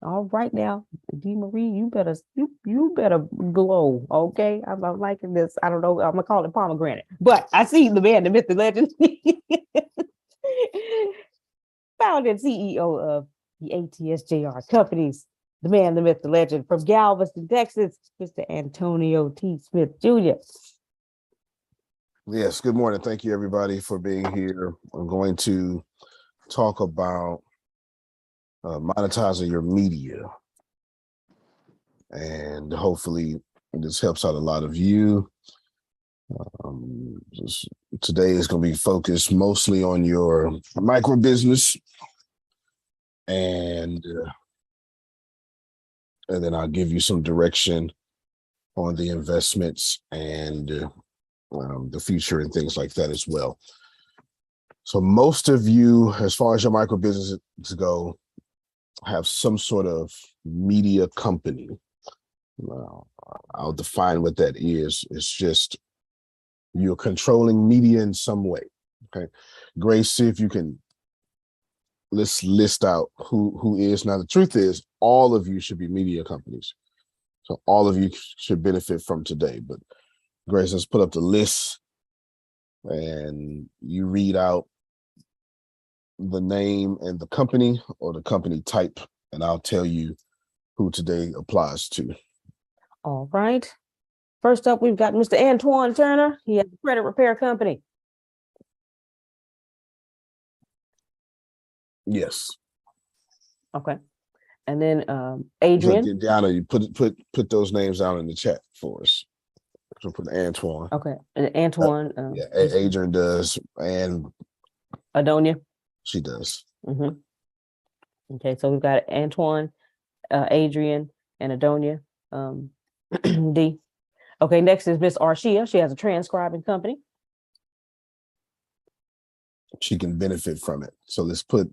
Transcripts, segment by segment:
All right now, D Marie, you better glow. Okay. I'm liking this. I don't know. I'm gonna call it pomegranate. But I see the man, the myth, the legend. Founder and CEO of the ATSJR companies, the man, the myth, the legend from Galveston, Texas, Mr. Antonio T. Smith Jr. Yes, good morning. Thank you, everybody, for being here. I'm going to talk about monetizing your media. And hopefully this helps out a lot of you. Today is going to be focused mostly on your micro business. And then I'll give you some direction on the investments and the future and things like that as well. So most of you, as far as your micro businesses go, have some sort of media company. I'll define what that is. It's just you're controlling media in some way. Okay, Grace, see if you can list out who is. Now, the truth is, all of you should be media companies. So all of you should benefit from today. But Grace, let's put up the list and you read out the name and the company or the company type, and I'll tell you who today applies to. All right. First up, we've got Mr. Antoine Turner. He has a credit repair company. Yes. Okay. And then Adrian. So, Deanna, you put those names down in the chat for us. So put Antoine. Okay. And Antoine. Yeah, Adrian does, and Adonia. She does. Mm-hmm. Okay, so we've got Antoine, Adrian, and Adonia. D. Okay, next is Miss Arshia. She has a transcribing company. She can benefit from it. So let's put.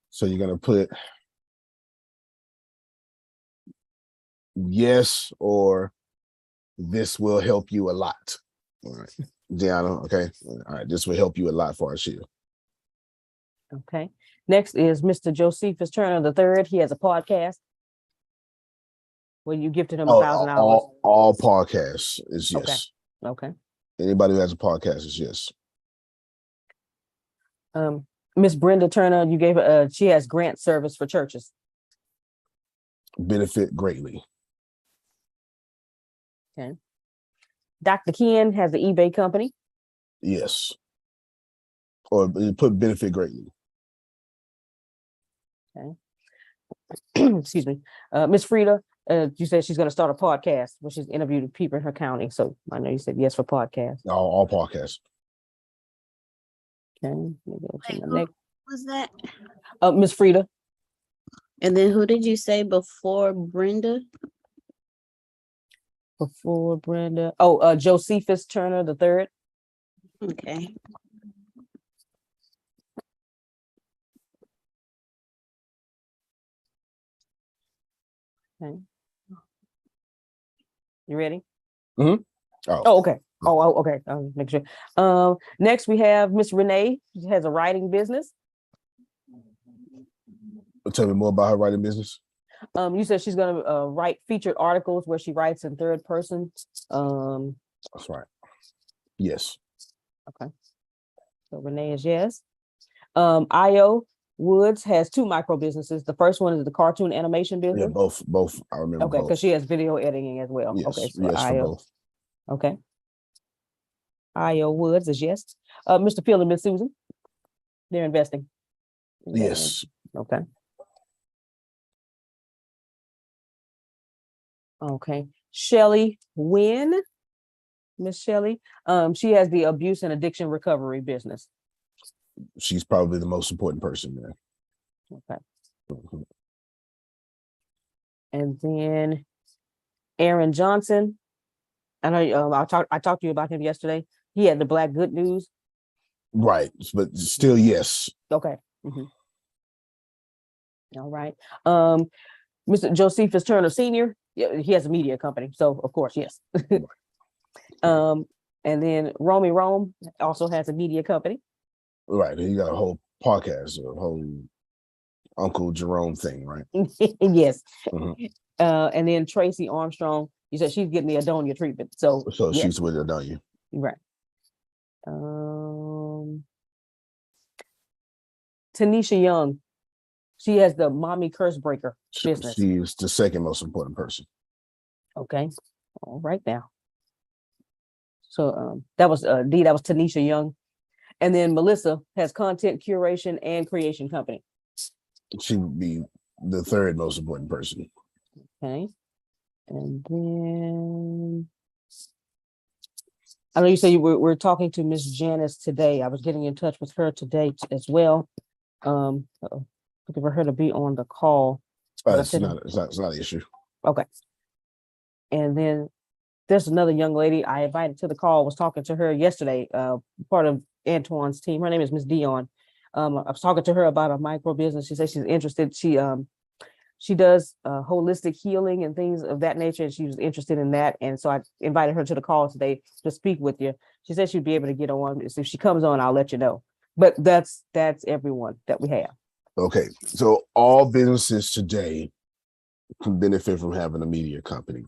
So you're going to put yes or this will help you a lot. All right, Deanna, okay. All right, this will help you a lot for Arshia. Okay. Next is Mr. Josephus Turner III. He has a podcast. Well, you gifted him $1,000. All podcasts is yes. Okay. Anybody who has a podcast is yes. Miss Brenda Turner, you gave her. She has grant service for churches. Benefit greatly. Okay. Dr. Ken has the eBay company. Yes. Or put benefit greatly. Okay. Excuse me. Miss Frida, you said she's going to start a podcast where she's interviewed people in her county. So I know you said yes for podcast. All podcasts. Okay. Who was that? Miss Frida. And then who did you say before Brenda? Before Brenda. Josephus Turner III. Okay. Okay. You ready? Mm-hmm. Okay. Okay. I'll make sure. Next we have Miss Renee. She has a writing business. Tell me more about her writing business. You said she's going to write featured articles where she writes in third person. That's right. Yes. Okay. So Renee is yes. Io Woods has two micro businesses. The first one is the cartoon animation business. Yeah, both. I remember. Okay, because she has video editing as well. Yes, okay, so yes, for both. Okay. Io Woods is yes. Mr. Phil and Miss Susan, they're investing. Yes. Okay. Okay. Shelly Wynn, Miss Shelly. She has the abuse and addiction recovery business. She's probably the most important person there. Okay. Mm-hmm. And then Aaron Johnson. I know I talked to you about him yesterday. He had the Black Good News. Right, but still yes. Okay. Mm-hmm. All right. Mr. Josephus Turner Sr., he has a media company. So of course, yes. And then Romy Rome also has a media company. Right. You got a whole podcast, a whole Uncle Jerome thing, right? Yes. Mhm. And then Tracy Armstrong, you said she's getting the Adonia treatment. So So yes, she's with it, don't you? right. Tanisha Young, she has the Mommy Curse Breaker business. She's the second most important person. Okay. All right now. So that was D, that was Tanisha Young. And then Melissa has content curation and creation company. She would be the third most important person. Okay. And then I know you said we're talking to Miss Janice today. I was getting in touch with her today as well. Looking for her to be on the call. It's not an issue. Okay. And then there's another young lady I invited to the call. Was talking to her yesterday. Part of Antoine's team. Her name is Miss Dion. I was talking to her about a micro business. She said she's interested. She does holistic healing and things of that nature, and she was interested in that. And so I invited her to the call today to speak with you. She said she'd be able to get on. So if she comes on, I'll let you know. But that's everyone that we have. Okay, so all businesses today can benefit from having a media company.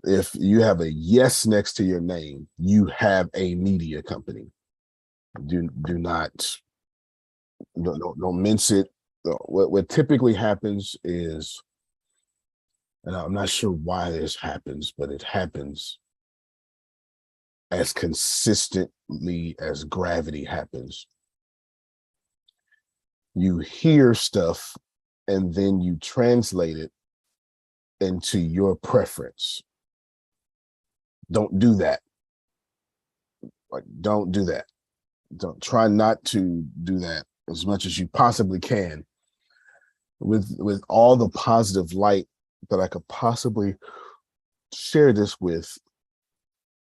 If you have a yes next to your name, you have a media company. Do not don't mince it. What typically happens is, and I'm not sure why this happens, but it happens as consistently as gravity happens. You hear stuff and then you translate it into your preference. Don't do that. Like, don't do that. Don't try not to do that as much as you possibly can with all the positive light that I could possibly share this with.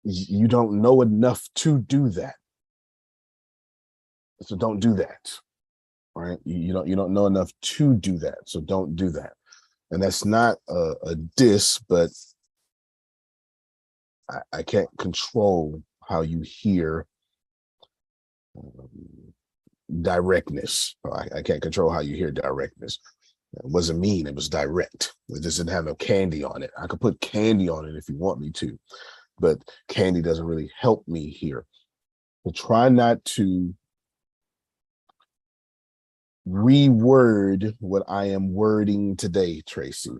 You don't know enough to do that. So don't do that. Right? You don't know enough to do that. So don't do that. And that's not a diss, but I can't control how you hear directness. I can't control how you hear directness. It wasn't mean, it was direct. It just didn't have no candy on it. I could put candy on it if you want me to, but candy doesn't really help me here. But try not to reword what I am wording today, Tracy.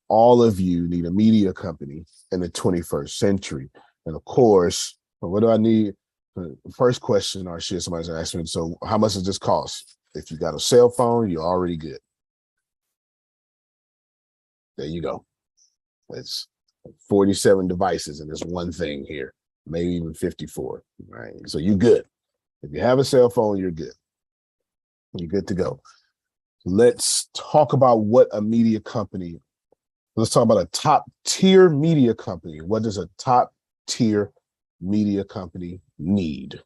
All of you need a media company in the 21st century. And of course, what do I need? The first question or shit somebody's asking me, so how much does this cost? If you got a cell phone, you're already good. There you go. It's 47 devices and there's one thing here, maybe even 54, right? So you're good. If you have a cell phone, you're good. You're good to go. Let's talk about what a media company, let's talk about a top tier media company. What does a top tier media company need?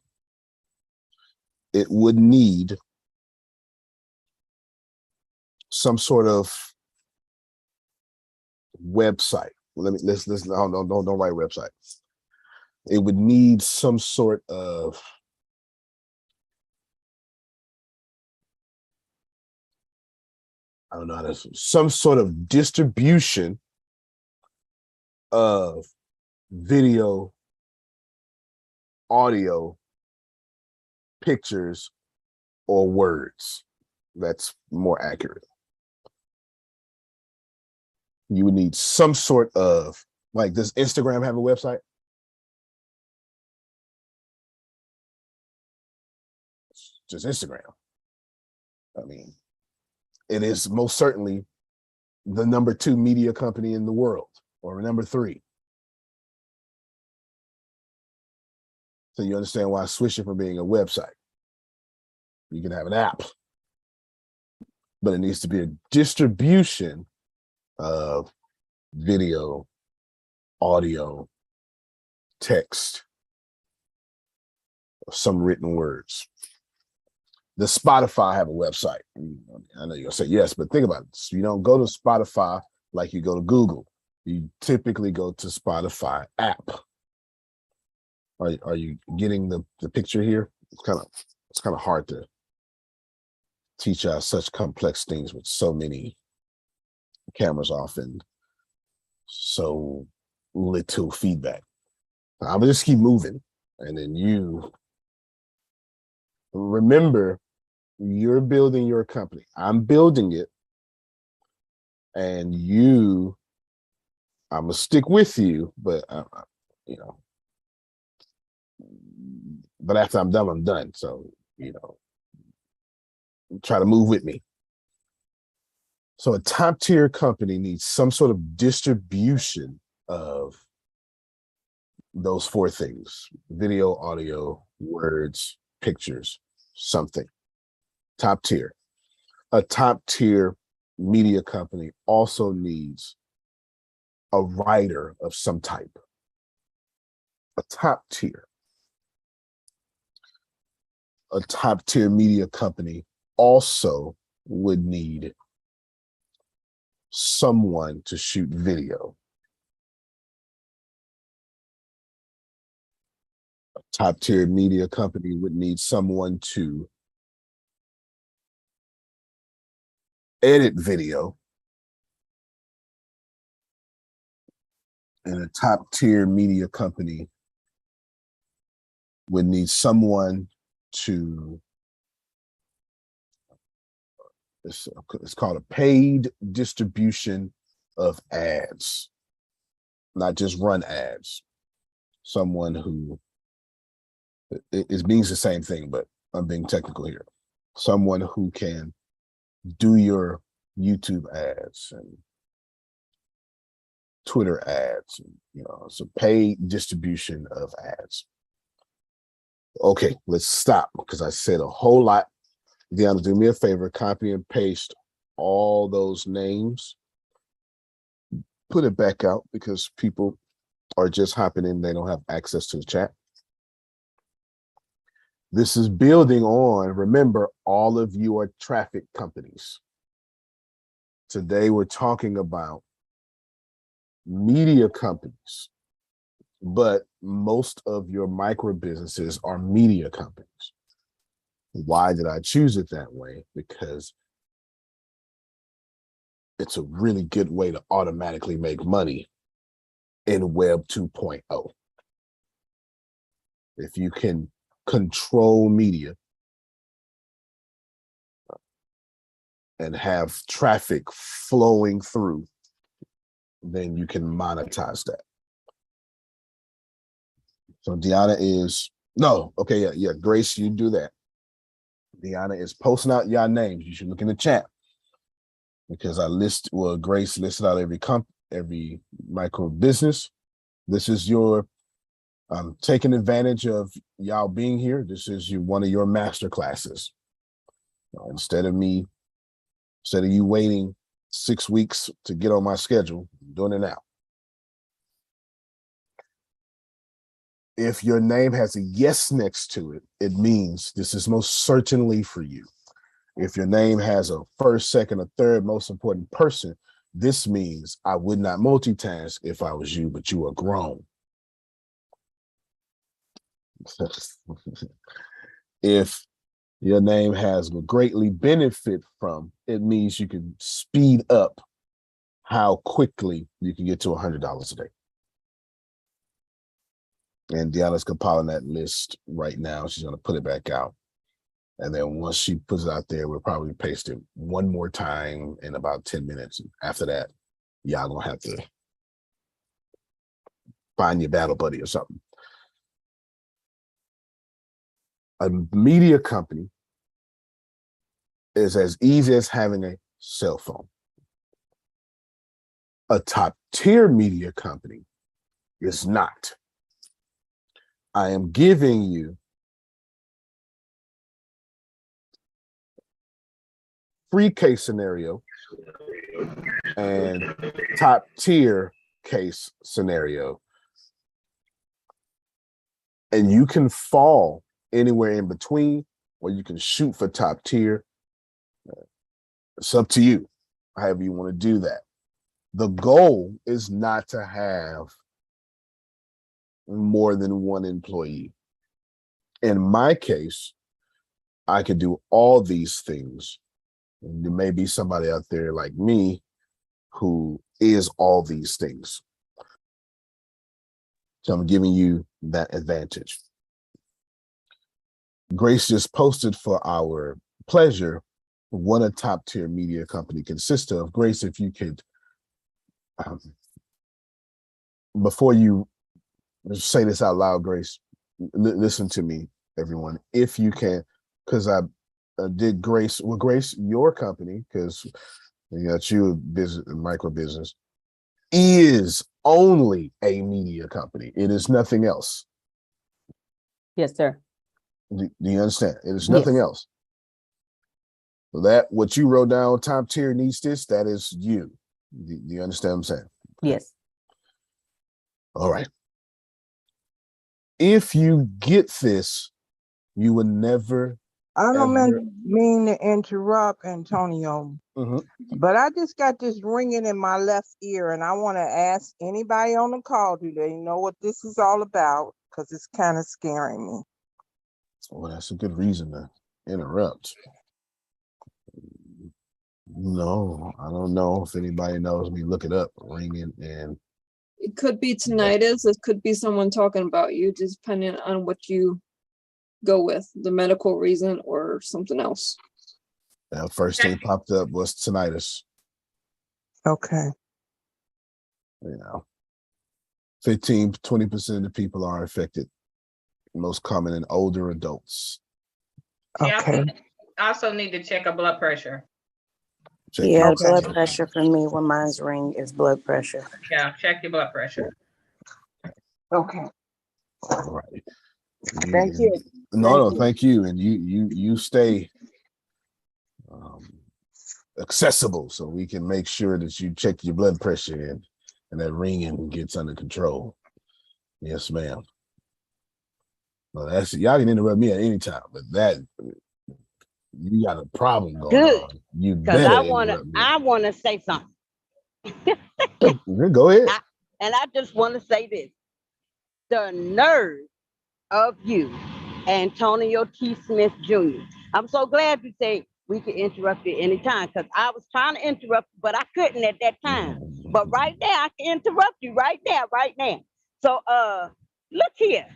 It would need some sort of website. Let's don't write website. It would need some sort of some sort of distribution of video, audio, pictures, or words. That's more accurate. You would need some sort of, like, does Instagram have a website? Just Instagram. I mean, it is most certainly the number 2 media company in the world, or number 3. So you understand why I switched it from being a website. You can have an app, but it needs to be a distribution of video, audio, text, some written words. Does Spotify have a website? I know you're gonna say yes, but think about it. So you don't go to Spotify like you go to Google. You typically go to Spotify app. Are you getting the picture here? It's kind of it's kind of hard to teach us such complex things with so many cameras off and so little feedback. I'm gonna just keep moving, and then you remember you're building your company. I'm building it, and I'm gonna stick with you, but you know, but after I'm done, I'm done. So, try to move with me. So a top tier company needs some sort of distribution of those four things: video, audio, words, pictures, something. Top tier. A top tier media company also needs a writer of some type. A top tier media company also would need someone to shoot video. A top tier media company would need someone to edit video. And a top tier media company would need someone to, it's called a paid distribution of ads, not just run ads. Someone who, it means the same thing, but I'm being technical here. Someone who can do your YouTube ads and Twitter ads, it's a paid distribution of ads. Okay, let's stop because I said a whole lot. Deanna, do me a favor, copy and paste all those names, put it back out because people are just hopping in. They don't have access to the chat. This is building on, remember, all of you are traffic companies. Today, we're talking about media companies, but most of your micro businesses are media companies. Why did I choose it that way? Because it's a really good way to automatically make money in Web 2.0. If you can control media and have traffic flowing through, then you can monetize that. So Deanna is, no, okay, yeah, Grace, you do that. Deanna is posting out your names. You should look in the chat because Grace listed out every micro business. This is your taking advantage of y'all being here. This is one of your master classes. Instead of you waiting 6 weeks to get on my schedule, I'm doing it now. If your name has a yes next to it, it means this is most certainly for you. If your name has a first, second, or third most important person, this means I would not multitask if I was you, but you are grown. If your name has will greatly benefit from, it means you can speed up how quickly you can get to $100 a day. And Deanna's compiling that list right now. She's going to put it back out. And then once she puts it out there, we'll probably paste it one more time in about 10 minutes. And after that, y'all going to have to find your battle buddy or something. A media company is as easy as having a cell phone. A top tier media company is not. I am giving you free case scenario and top tier case scenario. And you can fall anywhere in between, or you can shoot for top tier. It's up to you, however you want to do that. The goal is not to have more than one employee. In my case, I could do all these things. And there may be somebody out there like me who is all these things. So I'm giving you that advantage. Grace just posted for our pleasure what a top tier media company consists of. Grace, if you could, before you say this out loud, Grace, listen to me, everyone, if you can, because I did Grace, well, Grace, your company, because you got you a business, micro business, is only a media company. It is nothing else. Yes, sir. Do you understand? It is nothing Yes. else. So that what you wrote down, top tier needs this, that is you. Do you understand what I'm saying? Yes. All right. If you get this, you will never. I don't ever, mean to interrupt, Antonio, but I just got this ringing in my left ear, and I want to ask anybody on the call, do they know what this is all about? Because it's kind of scaring me. Well, that's a good reason to interrupt. No, I don't know if anybody knows me. Look it up, ringing, and It could be tinnitus. It could be someone talking about you, just depending on what you go with, the medical reason or something else. the first thing popped up was tinnitus. Okay. You know, 15-20% of the people are affected. Most common in older adults. Okay. I also need to check a blood pressure. Check Yeah, your blood pressure for me when mine's ring is blood pressure. Yeah, check your blood pressure. Okay. All right. Thank you. No, thank you. And you stay accessible so we can make sure that you check your blood pressure and that ringing gets under control. Yes, ma'am. Well, that's y'all can interrupt me at any time, but that you got a problem going Good. on. You Because better I wanna say something. Go ahead. And I just want to say this. The nerve of you, Antonio T. Smith Jr. I'm so glad you say we can interrupt you anytime, because I was trying to interrupt you, but I couldn't at that time. But right now, I can interrupt you right now. So look here,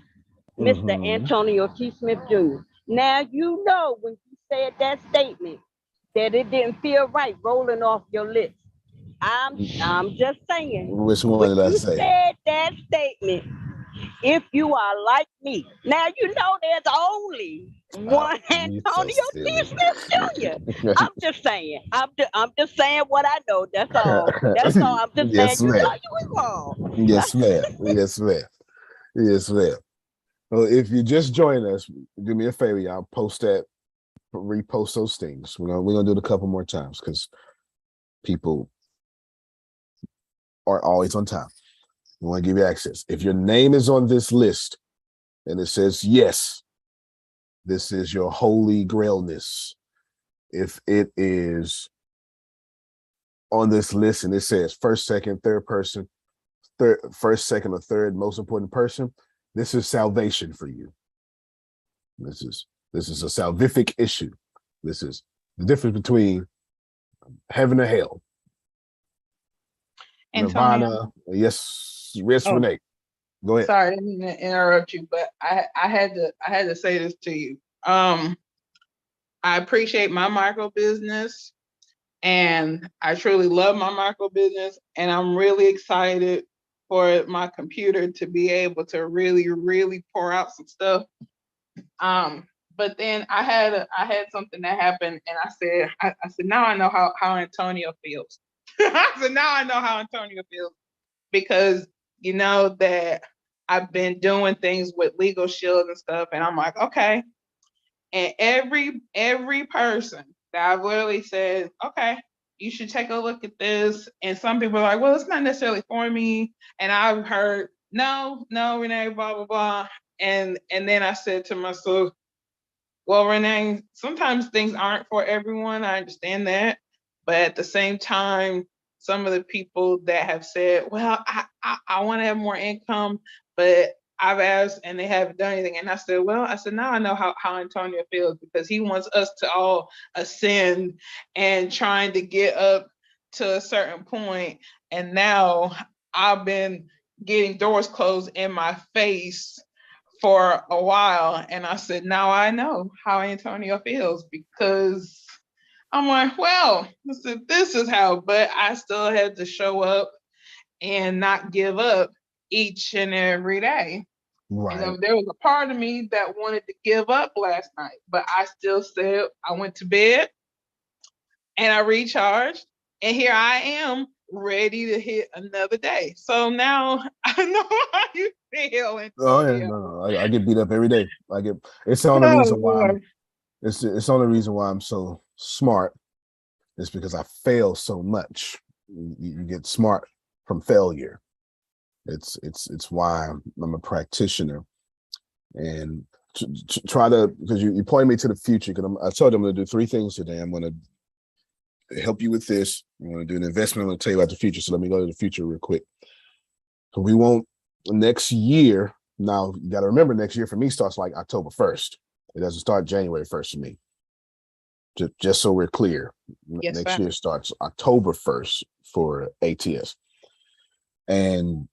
Mr. Antonio T. Smith Jr. Now you know when you said that statement that it didn't feel right rolling off your lips. I'm just saying. Which one when did I you say? said that statement, if you are like me, now you know there's only one Antonio T. Smith Jr. I'm just saying. I'm just saying what I know. That's all. That's all. I'm just Yes, saying. You know ma'am. you was wrong. Yes, ma'am. Yes, ma'am. Yes, ma'am. Well, if you just join us, do me a favor, y'all. Post that, repost those things. We're gonna do it a couple more times because people aren't always on time. We want to give you access. If your name is on this list and it says yes, this is your holy grailness. If it is on this list and it says first, second, third person, first, second, or third most important person, this is salvation for you. This is a salvific issue. This is the difference between heaven and hell. Antonio. Nirvana. Yes, Renee. Go ahead. Sorry, I didn't mean to interrupt you, but I had to say this to you. I appreciate my micro business, and I truly love my micro business, and I'm really excited for my computer to be able to really, really pour out some stuff. But then I had something that happened, and I said now I know how Antonio feels. I said now I know how Antonio feels, because you know that I've been doing things with Legal Shield and stuff, and I'm like, okay. And every person that I've literally said, okay, you should take a look at this. And some people are like, well, it's not necessarily for me. And I've heard, no, Renee, blah, blah, blah. And then I said to myself, well, Renee, sometimes things aren't for everyone. I understand that. But at the same time, some of the people that have said, well, I want to have more income, but I've asked and they haven't done anything. And I said, well, now I know how Antonio feels, because he wants us to all ascend and trying to get up to a certain point. And now I've been getting doors closed in my face for a while. And I said, now I know how Antonio feels, because I'm like, well, this is how, but I still had to show up and not give up each and every day. Right. And there was a part of me that wanted to give up last night, but I still said, I went to bed and I recharged, and here I am ready to hit another day. So now I know how you feel, Oh yeah, Antonio. no, I get beat up every day. It's the only Oh, reason why Lord. it's the only reason why I'm so smart is because I fail so much. You get smart from failure. It's why I'm a practitioner, and try to, because you point me to the future. Because I told you I'm going to do 3 things today. I'm going to help you with this. I'm going to do an investment. I'm going to tell you about the future. So let me go to the future real quick. So we won't next year. Now you got to remember, next year for me starts like October 1st. It doesn't start January 1st for me. Just so we're clear, Yes, next sir. year starts October 1st for ATS, and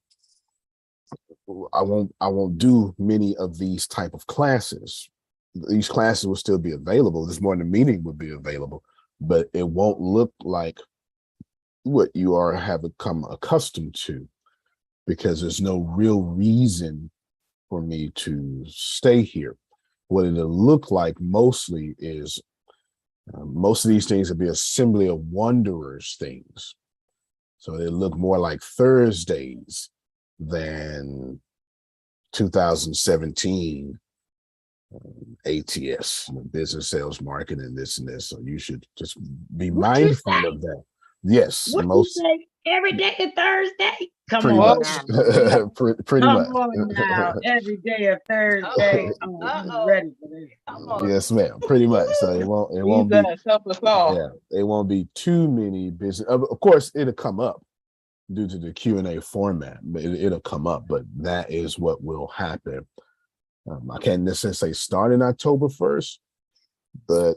I won't do many of these type of classes. These classes will still be available. This morning meeting will be available, but it won't look like what you have become accustomed to, because there's no real reason for me to stay here. What it'll look like mostly is most of these things will be assembly of wanderers things. So they look more like Thursdays than 2017 ATS, business, sales, marketing, this and this. So you should just be What you mindful say? of that. Yes, What you most say? Every day is Thursday? Come pretty on much. now. Pretty Come much. on now. Every day is Thursday. Oh, I'm ready for that. Come on. Yes, ma'am. Pretty much. So it won't be, Jesus, help us all. yeah, it won't be too many business. Of course, it'll come up due to the Q&A format. It'll come up, but that is what will happen. I can't necessarily say starting October 1st, but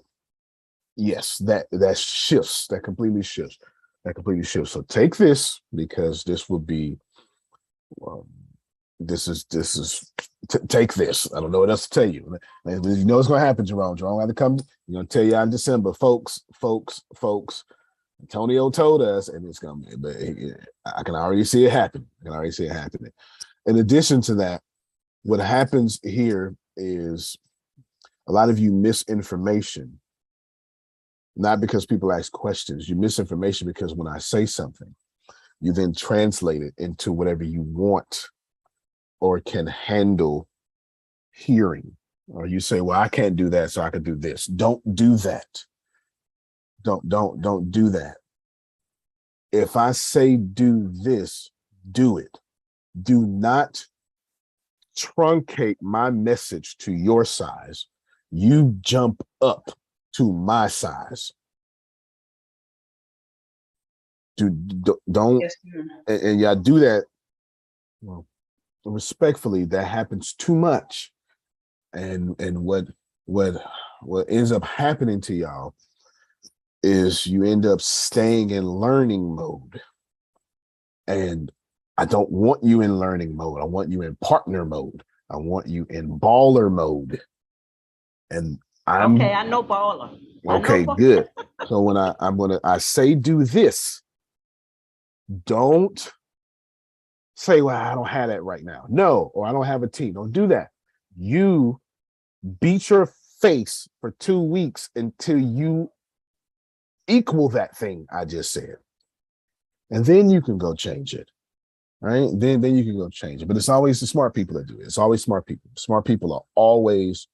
yes, that shifts. That completely shifts. So take this, because this will be. This is take this. I don't know what else to tell you. You know what's going to happen, Jerome. Jerome had to come. You're going to tell you in December, folks. Antonio told us, and it's going to be. But I can already see it happen. In addition to that, what happens here is a lot of you misinformation. Not because people ask questions. You misinformation because when I say something, you then translate it into whatever you want or can handle hearing. Or you say, well, I can't do that, so I can do this. Don't do that. Don't do that. If I say do this, do it. Do not truncate my message to your size. You jump up to my size. Don't, Yes, and y'all do that. Well, respectfully, that happens too much, and what ends up happening to y'all is you end up staying in learning mode, and I don't want you in learning mode. I want you in partner mode. I want you in baller mode, and I'm Okay, I know baller. okay. Good. So when I say do this, don't say, well, I don't have that right now. No, or I don't have a team. Don't do that. You beat your face for 2 weeks until you equal that thing I just said. And then you can go change it. Right? Then you can go change it. But it's always the smart people that do it. It's always smart people. Smart people are always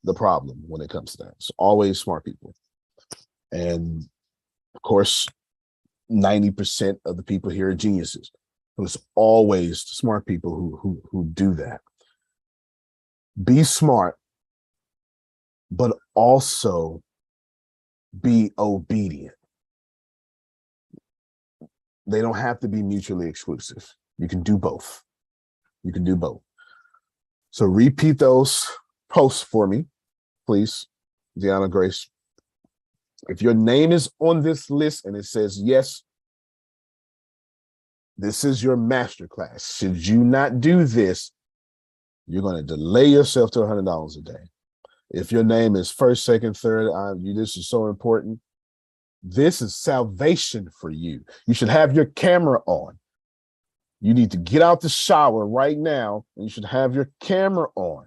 the problem when it comes to that. It's always smart people. And of course, 90% of the people here are geniuses. So it's always the smart people who do that. Be smart, but also be obedient. They don't have to be mutually exclusive. You can do both. So repeat those posts for me, please, Deanna Grace. If your name is on this list and it says, yes, this is your masterclass. Should you not do this, you're going to delay yourself to $100 a day. If your name is first, second, third, this is so important. This is salvation for you. You should have your camera on. You need to get out the shower right now, and you should have your camera on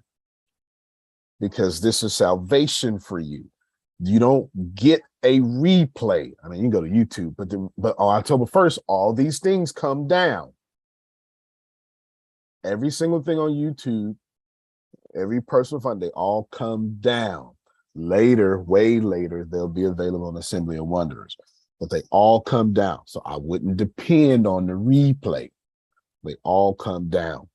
because this is salvation for you. You don't get a replay. I mean, you can go to YouTube, but on October 1st, all these things come down. Every single thing on YouTube, every personal fund, they all come down. Later, way later, they'll be available on Assembly of Wonders, but they all come down. So I wouldn't depend on the replay. They all come down.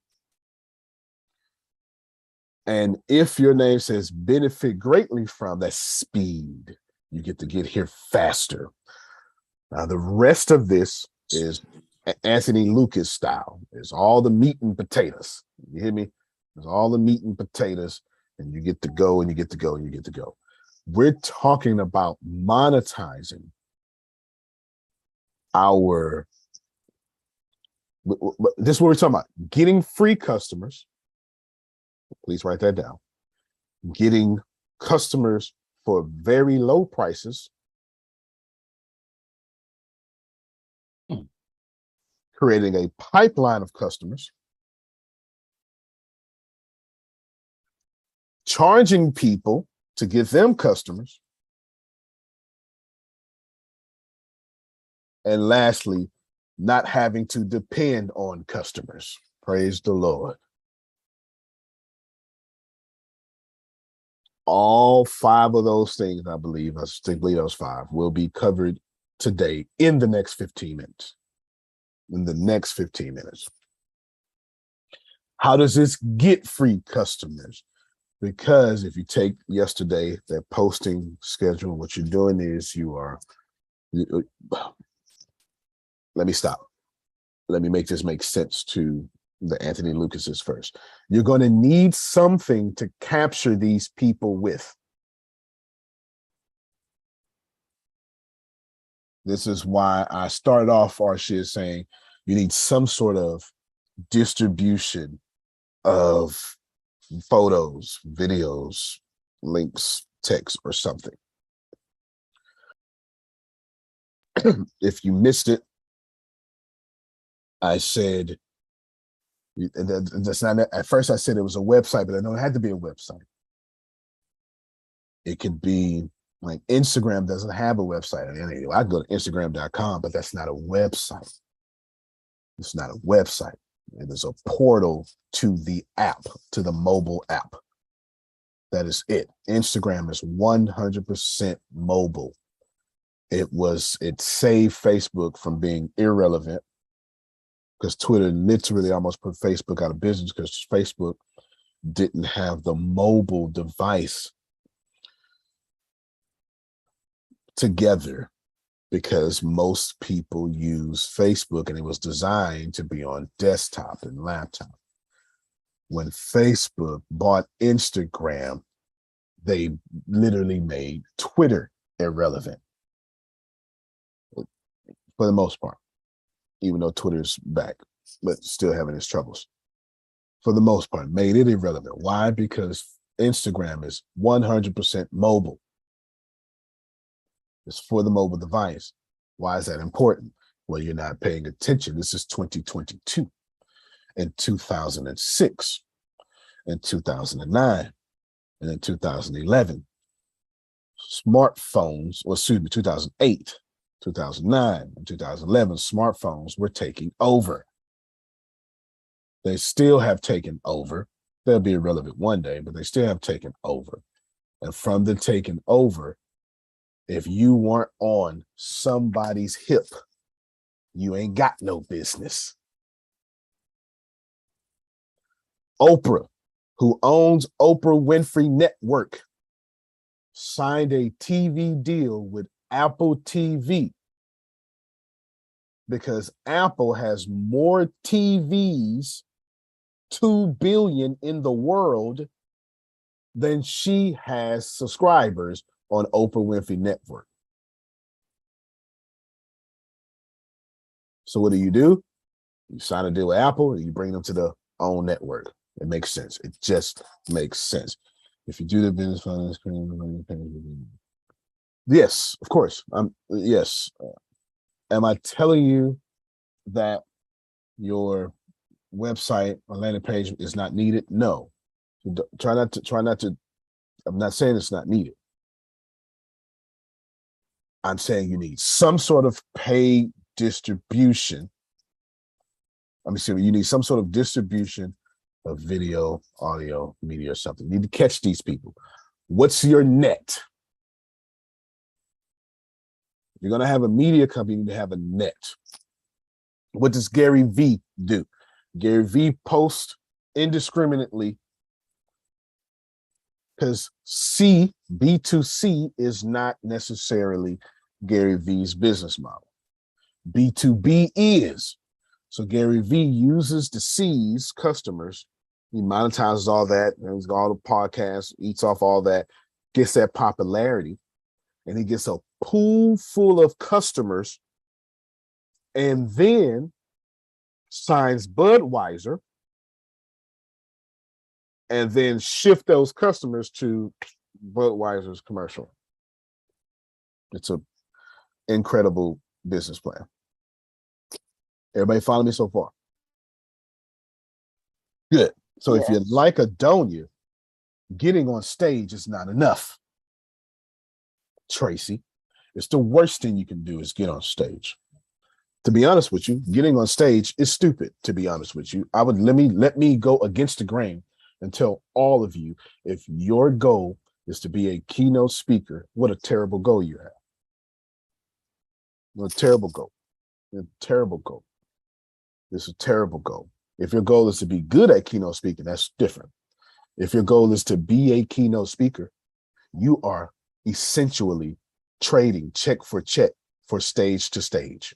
And if your name says benefit greatly from that speed, you get to get here faster. Now, the rest of this is Anthony Lucas style. It's all the meat and potatoes. You hear me? It's all the meat and potatoes, and you get to go and you get to go and you get to go. We're talking about monetizing our, this is what we're talking about, getting free customers. Please write that down. Getting customers for very low prices. Creating a pipeline of customers. Charging people to get them customers. And lastly, not having to depend on customers. Praise the Lord. All 5 of those things, I believe, those 5 will be covered today in the next 15 minutes. In the next 15 minutes. How does this get free customers? Because if you take yesterday, that posting schedule, what you're doing is let me stop. Let me make this make sense to the Anthony Lucases first. You're going to need something to capture these people with. This is why I started off our shit saying you need some sort of distribution of photos, videos, links, text, or something. If you missed it, I said, that's not, at first I said it was a website, but I know it had to be a website. It could be like Instagram doesn't have a website. I go to Instagram.com, but that's not a website. It's not a website. It is a portal to the app, to the mobile app. That is it. Instagram is 100% mobile. It saved Facebook from being irrelevant because Twitter literally almost put Facebook out of business because Facebook didn't have the mobile device together, because most people use Facebook and it was designed to be on desktop and laptop. When Facebook bought Instagram, they literally made Twitter irrelevant for the most part, even though Twitter's back, but still having its troubles. For the most part, made it irrelevant. Why? Because Instagram is 100% mobile. It's for the mobile device. Why is that important? Well, you're not paying attention. This is 2022 and 2006 and 2009 and then 2011. Smartphones, 2008, 2009, and 2011, smartphones were taking over. They still have taken over. They'll be irrelevant one day, but they still have taken over. And from the taking over, if you weren't on somebody's hip, you ain't got no business. Oprah, who owns Oprah Winfrey Network, signed a TV deal with Apple TV because Apple has more TVs 2 billion in the world than she has subscribers on Oprah Winfrey Network. So what do? You sign a deal with Apple and you bring them to the own network. It makes sense. It just makes sense. If you do the business finance, yes, of course. Yes. Am I telling you that your website or landing page is not needed? No. Try not to. I'm not saying it's not needed. I'm saying you need some sort of paid distribution. You need some sort of distribution of video, audio, media, or something. You need to catch these people. What's your net? If you're going to have a media company, you need to have a net. What does Gary V do? Gary V posts indiscriminately, because B2C is not necessarily Gary V's business model. B2B is. So Gary V uses the C's, customers. He monetizes all that. He's got all the podcasts, eats off all that, gets that popularity, and he gets a pool full of customers, and then signs Budweiser, and then shift those customers to Budweiser's commercial. It's an incredible business plan. Everybody follow me so far? Good. So if you like Adonia, getting on stage is not enough. Tracy, it's the worst thing you can do is get on stage. To be honest with you, getting on stage is stupid, to be honest with you. Let me go against the grain and tell all of you, if your goal is to be a keynote speaker, what a terrible goal you have. What a terrible goal. A terrible goal. This is a terrible goal. If your goal is to be good at keynote speaking, that's different. If your goal is to be a keynote speaker, you are essentially trading check for stage to stage.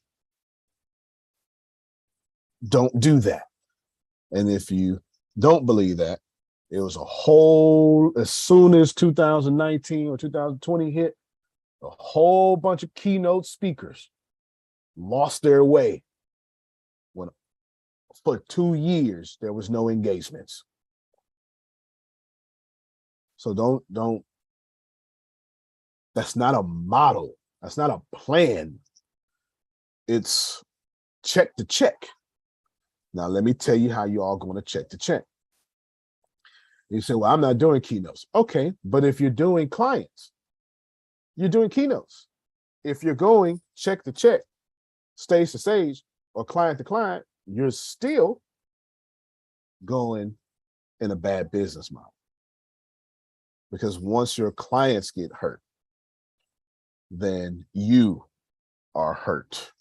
Don't do that. And if you don't believe that, it was as soon as 2019 or 2020 hit, a whole bunch of keynote speakers lost their way when for 2 years there was no engagements. So don't, that's not a model. That's not a plan. It's check to check. Now, let me tell you how you all going to check to check. You say, well, I'm not doing keynotes. Okay, but if you're doing clients, you're doing keynotes. If you're going check to check, stage to stage, or client to client, you're still going in a bad business model. Because once your clients get hurt, then you are hurt.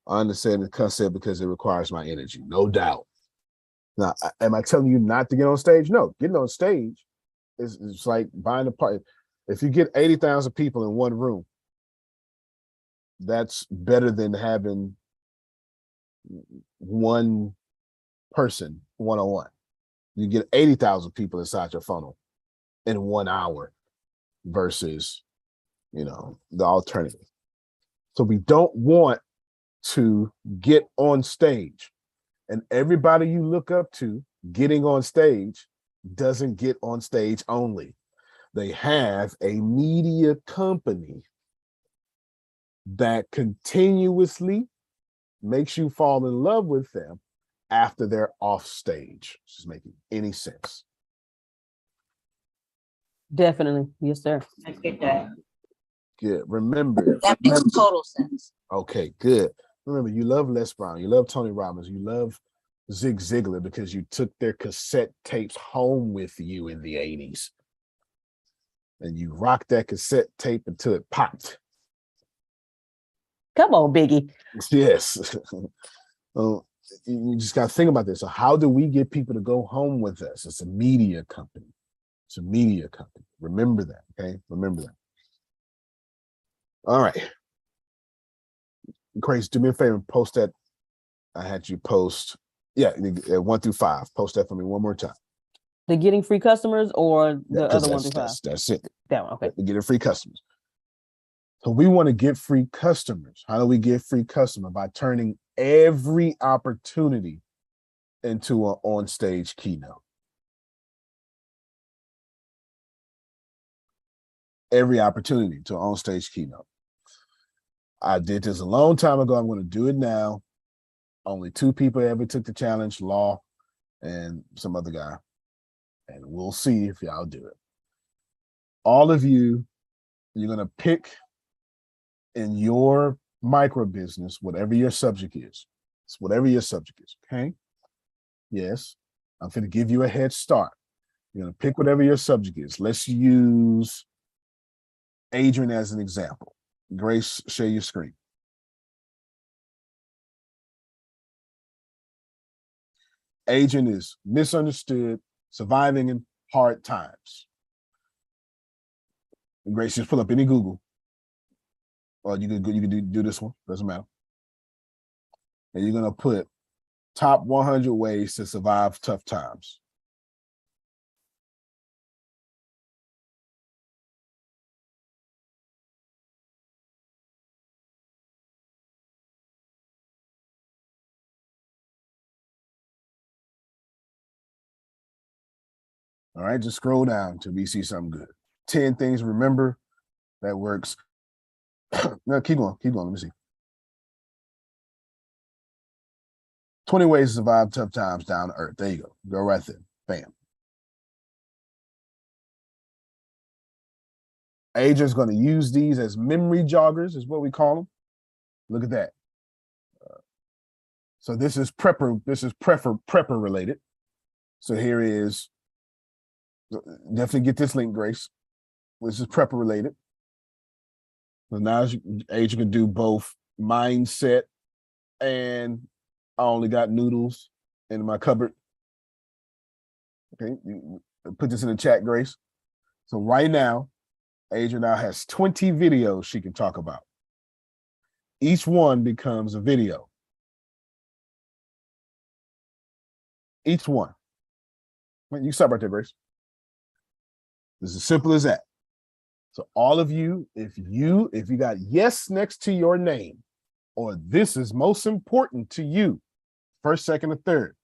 I understand the concept because it requires my energy, no doubt. Now, am I telling you not to get on stage? No, getting on stage is like buying a party. If you get 80,000 people in one room, that's better than having one person one-on-one. You get 80,000 people inside your funnel in 1 hour versus, the alternative. So we don't want to get on stage, and everybody you look up to getting on stage doesn't get on stage only. They have a media company that continuously makes you fall in love with them after they're off stage. This is making any sense. Definitely. Yes, sir. I get that. Good. Remember. That makes total sense. Okay, good. Remember, you love Les Brown, you love Tony Robbins, you love Zig Ziglar because you took their cassette tapes home with you in the 80s. And you rocked that cassette tape until it popped. Come on, Biggie. Yes. You just got to think about this. So how do we get people to go home with us? It's a media company. It's a media company. Remember that, okay? Remember that. All right. Grace, do me a favor and post that. I had you post Yeah, 1 through 5. Post that for me one more time. The getting free customers or the Because other 1 through 5? that's it. That one. Okay. Getting free customers. So we want to get free customers. How do we get free customer? By turning every opportunity into an on-stage keynote. Every opportunity to an on-stage keynote. I did this a long time ago. I'm going to do it now. Only 2 people ever took the challenge, Law and some other guy. And we'll see if y'all do it. All of you, you're going to pick in your micro business, whatever your subject is. It's whatever your subject is, okay? Yes, I'm going to give you a head start. You're going to pick whatever your subject is. Let's use Adrian as an example. Grace, share your screen. Adrian is misunderstood, surviving in hard times. Grace, just pull up any Google. Or you can do this one, doesn't matter. And you're gonna put top 100 ways to survive tough times. All right, just scroll down till we see something good. 10 things, remember, that works. No, keep going, let me see. 20 ways to survive tough times down to earth. There you go. Go right there. Bam. Adrian's going to use these as memory joggers, is what we call them. Look at that. So this is prepper related. So here is, definitely get this link, Grace. This is prepper related. So now Adrian can do both mindset and I only got noodles in my cupboard. Okay, put this in the chat, Grace. So right now, Adrian now has 20 videos she can talk about. Each one becomes a video. Each one. You can stop right there, Grace. It's as simple as that. So all of you, if you got yes next to your name, or this is most important to you, first, second, or third,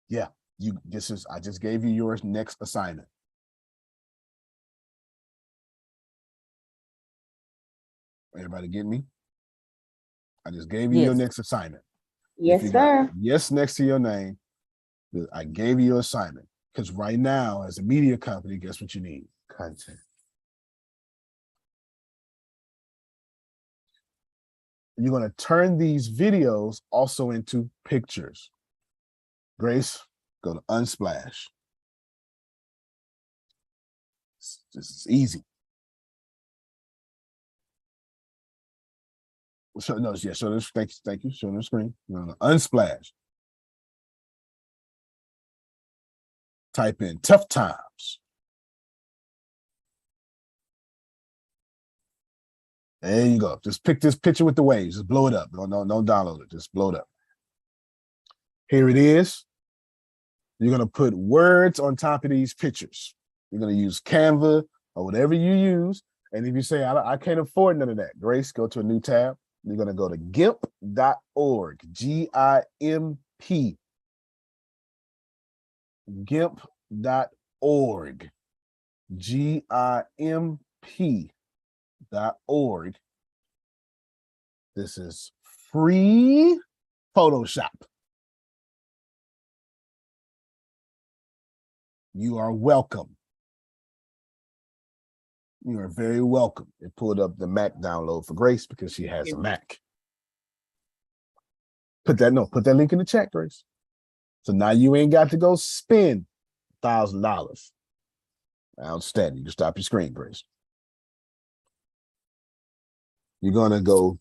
yeah, I just gave you your next assignment. Everybody get me? I just gave you your Yes. next assignment. Yes, sir. Yes next to your name, I gave you your assignment. Because right now, as a media company, guess what you need? Content. You're going to turn these videos also into pictures. Grace, go to Unsplash. This is easy. So this, thank you. Show the screen. You're on Unsplash. Type in tough times. There you go. Just pick this picture with the waves. Just blow it up. Don't download it. Just blow it up. Here it is. You're going to put words on top of these pictures. You're going to use Canva or whatever you use. And if you say, I can't afford none of that, Grace, go to a new tab. You're going to go to gimp.org, G-I-M-P. gimp.org, GIMP.org. This is free Photoshop. You are welcome. You are very welcome. It pulled up the Mac download for Grace because she has a Mac. Put that link in the chat, Grace. So now you ain't got to go spend $1,000. Outstanding. You can stop your screen, Grace. You're gonna go,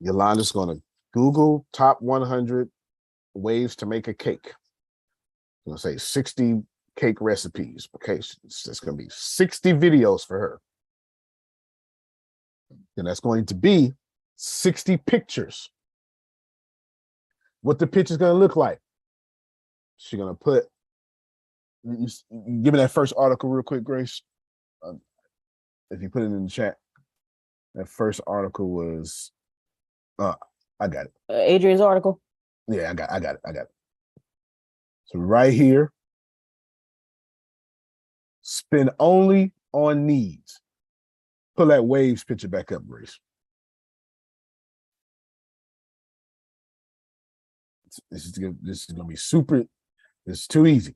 Yolanda's gonna Google top 100 ways to make a cake. I'm gonna say 60 cake recipes. Okay, it's gonna be 60 videos for her. And that's going to be 60 pictures. what the picture's gonna look like. She's gonna put. Give me that first article real quick, Grace. If you put it in the chat, that first article was. I got it. Adrian's article. Yeah, I got it. So right here, spend only on needs. Pull that waves picture back up, Grace. This is gonna be super. This is too easy.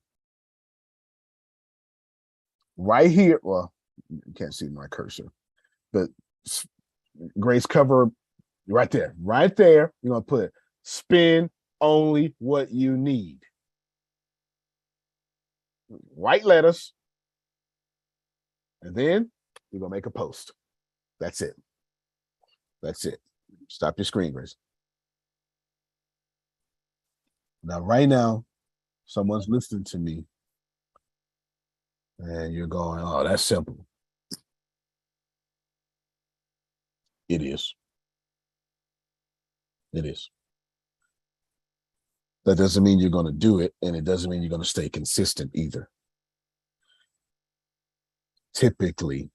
Right here, well, you can't see my cursor, but Grace, cover right there. Right there, you're gonna put spend only what you need. White letters. And then you're gonna make a post. That's it. That's it. Stop your screen, Grace. Now, right now, someone's listening to me, and you're going, "Oh, that's simple." It is. It is. That doesn't mean you're going to do it, and it doesn't mean you're going to stay consistent either. Typically,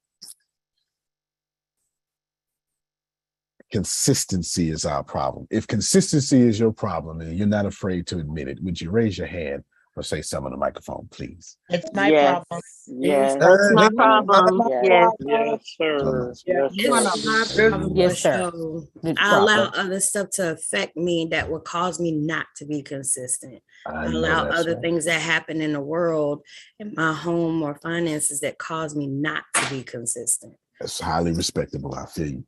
consistency is our problem. If consistency is your problem and you're not afraid to admit it, would you raise your hand or say something on the microphone, please? It's my Yes, problem. yes, That's my problem. yes. Yes. Yes, sir. Yeah. Yes, sir. It's my This- problem Yes, for sir. sure. It's I allow problem. other stuff to affect me that will cause me not to be consistent. I know allow that's other right. things that happen in the world, in my home or finances that cause me not to be consistent. That's highly respectable. I feel you.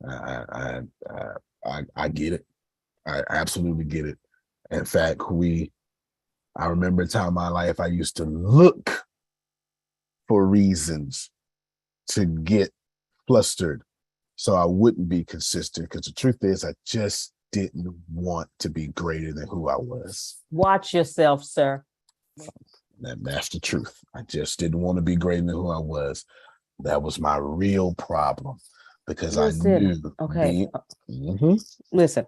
I get it. I absolutely get it. In fact, I remember a time in my life I used to look for reasons to get flustered so I wouldn't be consistent, because the truth is I just didn't want to be greater than who I was. Watch yourself, sir. That's the truth. I just didn't want to be greater than who I was. That was my real problem, because I knew. Okay. Mhm. Listen.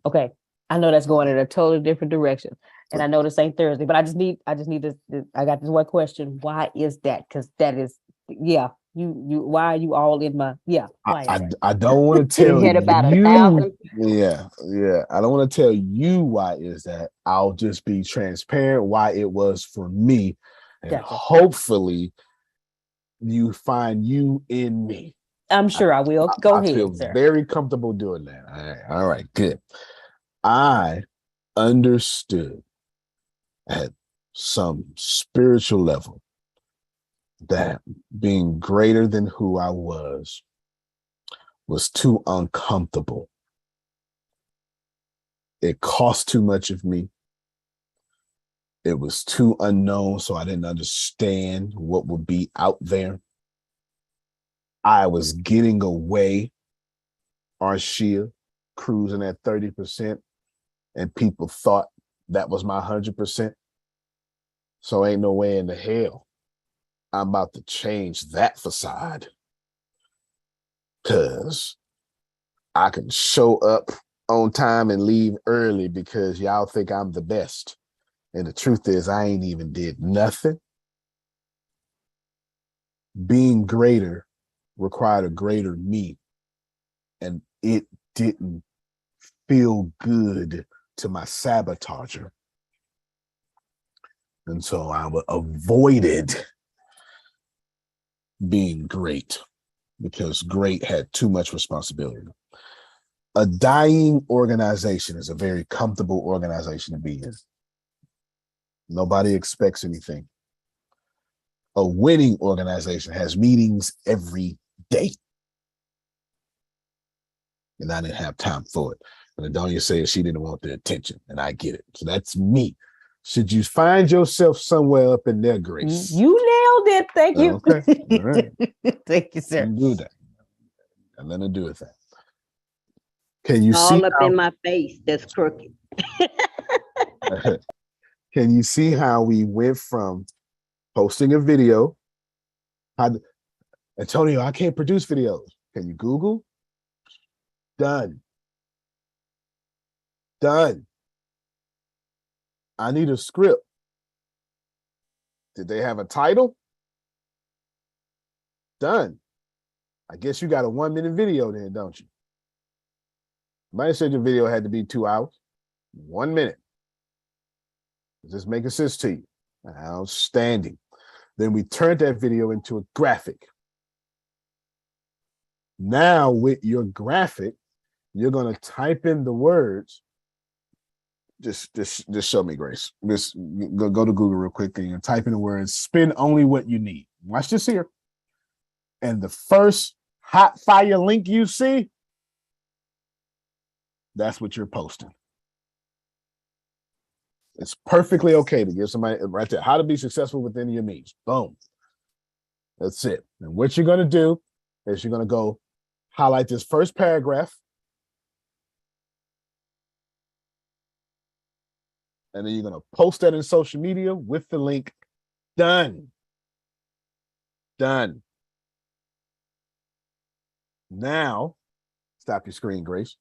Okay. I know that's going in a totally different direction. And I know this ain't Thursday, but I just need to, I got this one question. Why is that? Because that is, yeah. Why are you all in my, yeah. Why is that? I don't want to tell hit about you. 1,000. Yeah. I don't want to tell you why is that. I'll just be transparent why it was for me. And Gotcha. hopefully you find you in me. I'm sure I will. Go I ahead, feel sir. very comfortable doing that. All right, good. I understood at some spiritual level that being greater than who I was too uncomfortable. It cost too much of me. It was too unknown, so I didn't understand what would be out there. I was getting away, Arshia, cruising at 30%, and people thought that was my 100%. So ain't no way in the hell I'm about to change that facade, because I can show up on time and leave early because y'all think I'm the best. And the truth is I ain't even did nothing. Being greater required a greater me. And it didn't feel good to my sabotager. And so I avoided being great because great had too much responsibility. A dying organization is a very comfortable organization to be in. Nobody expects anything. A winning organization has meetings every day. And I didn't have time for it. And Adonia said she didn't want the attention, and I get it. So that's me. Should you find yourself somewhere up in there, Grace? You nailed it. Thank you. Okay. All right. Thank you, sir. Do that. And then to do with that. Can you see All up how, in my face. That's crooked. can you see how we went from posting a video? Antonio, I can't produce videos. Can you Google? Done. Done. I need a script. Did they have a title? Done. I guess you got a 1-minute video then, don't you? Might said your video had to be 2 hours. 1 minute. Does this make sense to you? Outstanding. Then we turned that video into a graphic. Now with your graphic, you're going to type in the words. Just show me, Grace. Just go to Google real quick and type in the words, spend only what you need. Watch this here. And the first hot fire link you see, that's what you're posting. It's perfectly okay to give somebody right there, how to be successful within your means. Boom. That's it. And what you're going to do is you're going to go highlight this first paragraph. And then you're going to post that in social media with the link. Done. Done. Now, stop your screen, Grace.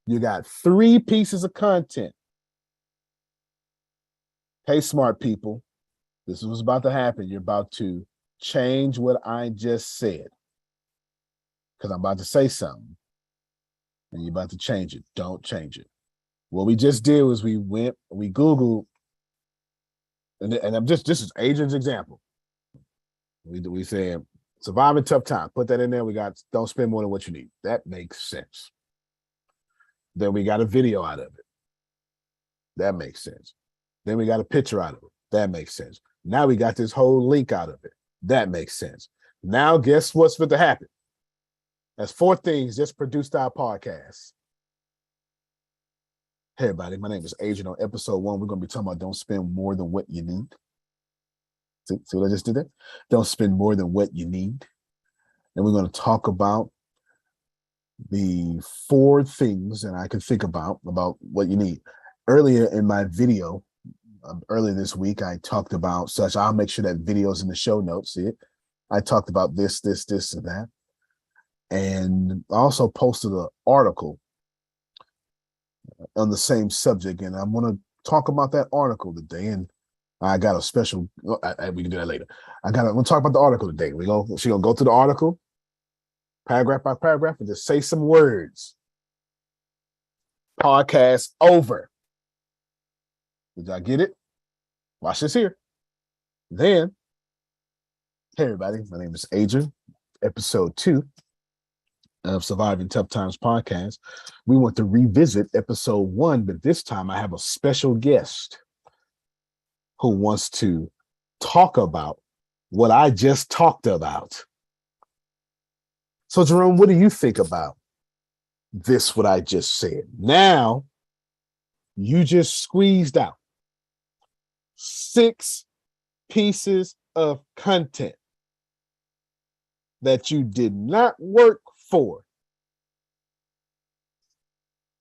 You got 3 pieces of content. Hey, smart people, this is what's about to happen. You're about to change what I just said. Because I'm about to say something. And you're about to change it. Don't change it. What we just did was we Googled, and I'm just, this is Adrian's example. We said, surviving tough time. Put that in there. We got, don't spend more than what you need. That makes sense. Then we got a video out of it. That makes sense. Then we got a picture out of it. That makes sense. Now we got this whole link out of it. That makes sense. Now guess what's going to happen? That's 4 things just produced our podcast. Hey everybody, my name is Adrian. On episode 1, we're going to be talking about don't spend more than what you need. See what I just did there? Don't spend more than what you need. And we're going to talk about the 4 things that I can think about what you need. Earlier in my video, earlier this week, I talked about such. I'll make sure that video's in the show notes. See it? I talked about this, and that. And I also posted an article on the same subject. And I'm going to talk about that article today. And I got a special, we can do that later. I'm going to talk about the article today. She's going to go through the article, paragraph by paragraph, and just say some words. Podcast over. Did y'all get it? Watch this here. Then, hey everybody, my name is Adrian. Episode 2 of Surviving Tough Times podcast. We want to revisit episode 1, but this time I have a special guest who wants to talk about what I just talked about. So Jerome, what do you think about this, what I just said? Now, you just squeezed out 6 pieces of content that you did not work for.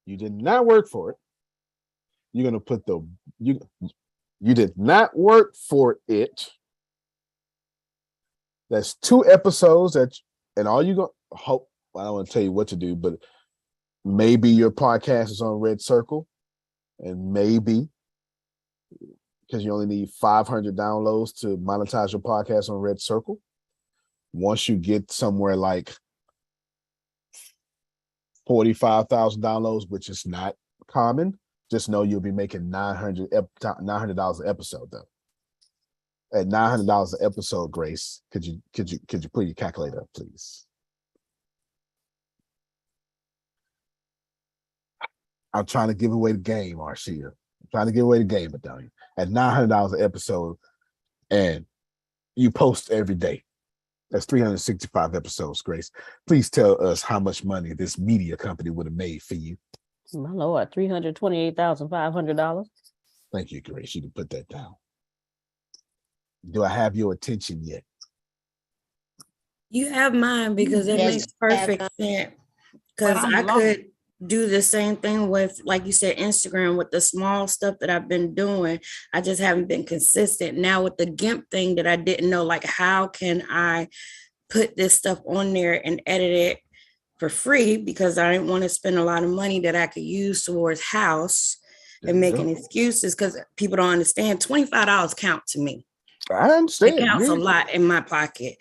You did not work for it. You're going to put you did not work for it. That's 2 episodes and all you go hope, I don't want to tell you what to do, but maybe your podcast is on Red Circle, and maybe because you only need 500 downloads to monetize your podcast on Red Circle. Once you get somewhere like 45,000 downloads, which is not common, just know you'll be making $900 an episode though. At $900 an episode, Grace, could you put your calculator up, please? I'm trying to give away the game, Arcia. I'm trying to give away the game, Adonia. At $900 an episode, and you post every day. That's 365 episodes, Grace. Please tell us how much money this media company would have made for you. My Lord, $328,500. Thank you, Grace. You can put that down. Do I have your attention yet? You have mine because it Yes, makes perfect sense. Because Well, I could do the same thing with, like you said, Instagram with the small stuff that I've been doing. I just haven't been consistent. Now with the GIMP thing that I didn't know, like how can I put this stuff on there and edit it for free because I didn't want to spend a lot of money that I could use towards house There and you making go. excuses because people don't understand. $25 count to me. I It understand. counts a Yeah. lot in my pocket.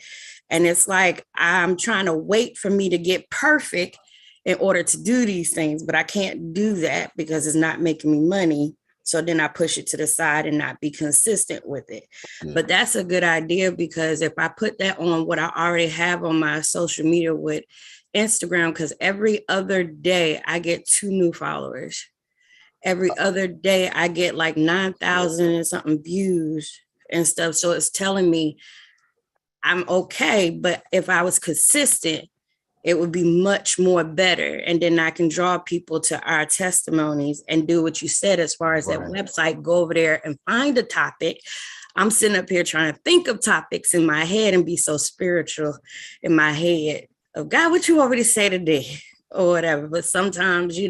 And it's like I'm trying to wait for me to get perfect in order to do these things, but I can't do that because it's not making me money. So then I push it to the side and not be consistent with it. Good. But that's a good idea because if I put that on what I already have on my social media with Instagram, because every other day I get 2 new followers. Every other day I get like 9,000 and something views and stuff. So it's telling me I'm okay. But if I was consistent, it would be much more better. And then I can draw people to our testimonies and do what you said as far as that Right. website, go over there and find a topic. I'm sitting up here trying to think of topics in my head and be so spiritual in my head of God, what you want me to say today or whatever. But sometimes,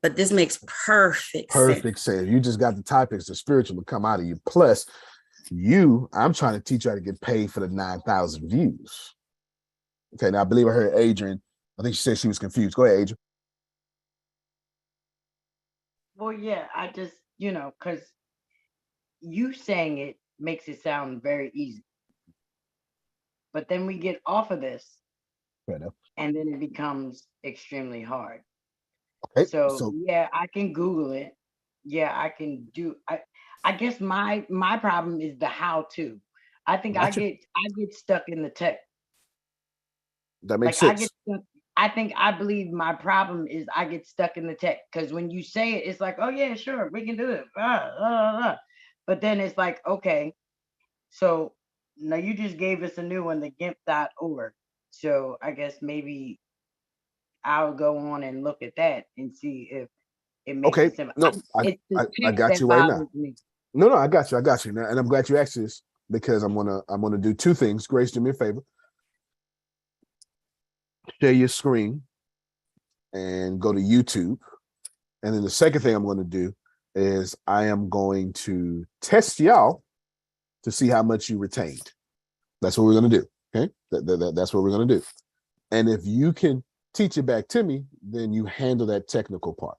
but this makes perfect sense. Perfect sense. You just got the topics, the spiritual will come out of you. Plus, I'm trying to teach you how to get paid for the 9,000 views. Okay, now I believe I heard Adrian. I think she said she was confused. Go ahead, Adrian. Well, yeah, I just, because you saying it makes it sound very easy. But then we get off of this Fair enough. and then it becomes extremely hard. Okay, So yeah, I can Google it. Yeah, I can do I guess my problem is the how to. I think Gotcha. I get stuck in the tech. That makes Like I sense. get stuck. I believe my problem is I get stuck in the tech because when you say it, it's like, oh yeah, sure, we can do it. But then it's like, okay, so now you just gave us a new one, the GIMP.org. So I guess maybe I'll go on and look at that and see if it makes Okay, it simple. no, It's the I text got you that right now. bothers me. No, I got you now, and I'm glad you asked this because I'm gonna do 2 things. Grace, do me a favor. Share your screen and go to YouTube. And then the second thing I'm going to do is I am going to test y'all to see how much you retained. That's what we're going to do. Okay. That's what we're going to do. And if you can teach it back to me, then you handle that technical part.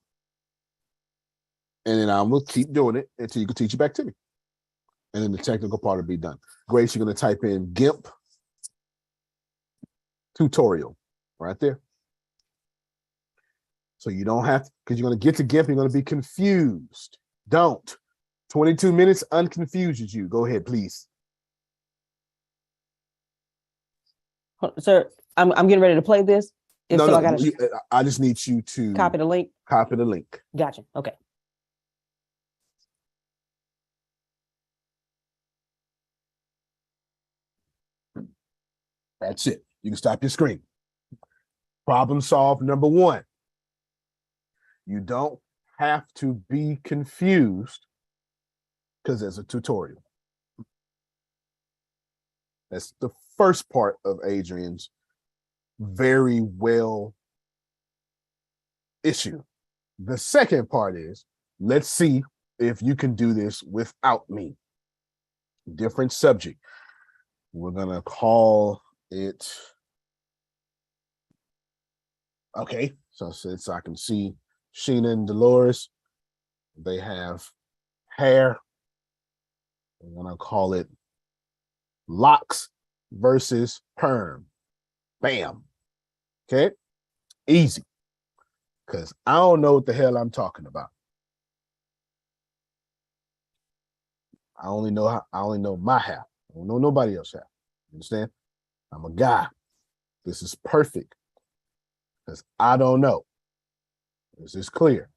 And then I will keep doing it until you can teach it back to me. And then the technical part will be done. Grace, you're going to type in GIMP tutorial right there. So you don't have to, because you're going to get to GIMP, you're going to be confused. Don't. 22 minutes unconfuses you. Go ahead, please. Sir, I'm getting ready to play this. No, I gotta I just need you to copy the link. Copy the link. Gotcha. Okay. That's it. You can stop your screen. Problem solved number 1. You don't have to be confused because there's a tutorial. That's the first part of Adrian's very well issue. The second part is, let's see if you can do this without me. Different subject. We're going to call it, okay, so since I can see Sheena and Dolores, they have hair. I'm going to call it locks versus perm. Bam. Okay. Easy. Because I don't know what the hell I'm talking about. I only know my hair. I don't know nobody else's hair. Understand? I'm a guy. This is perfect. Because I don't know. This is clear.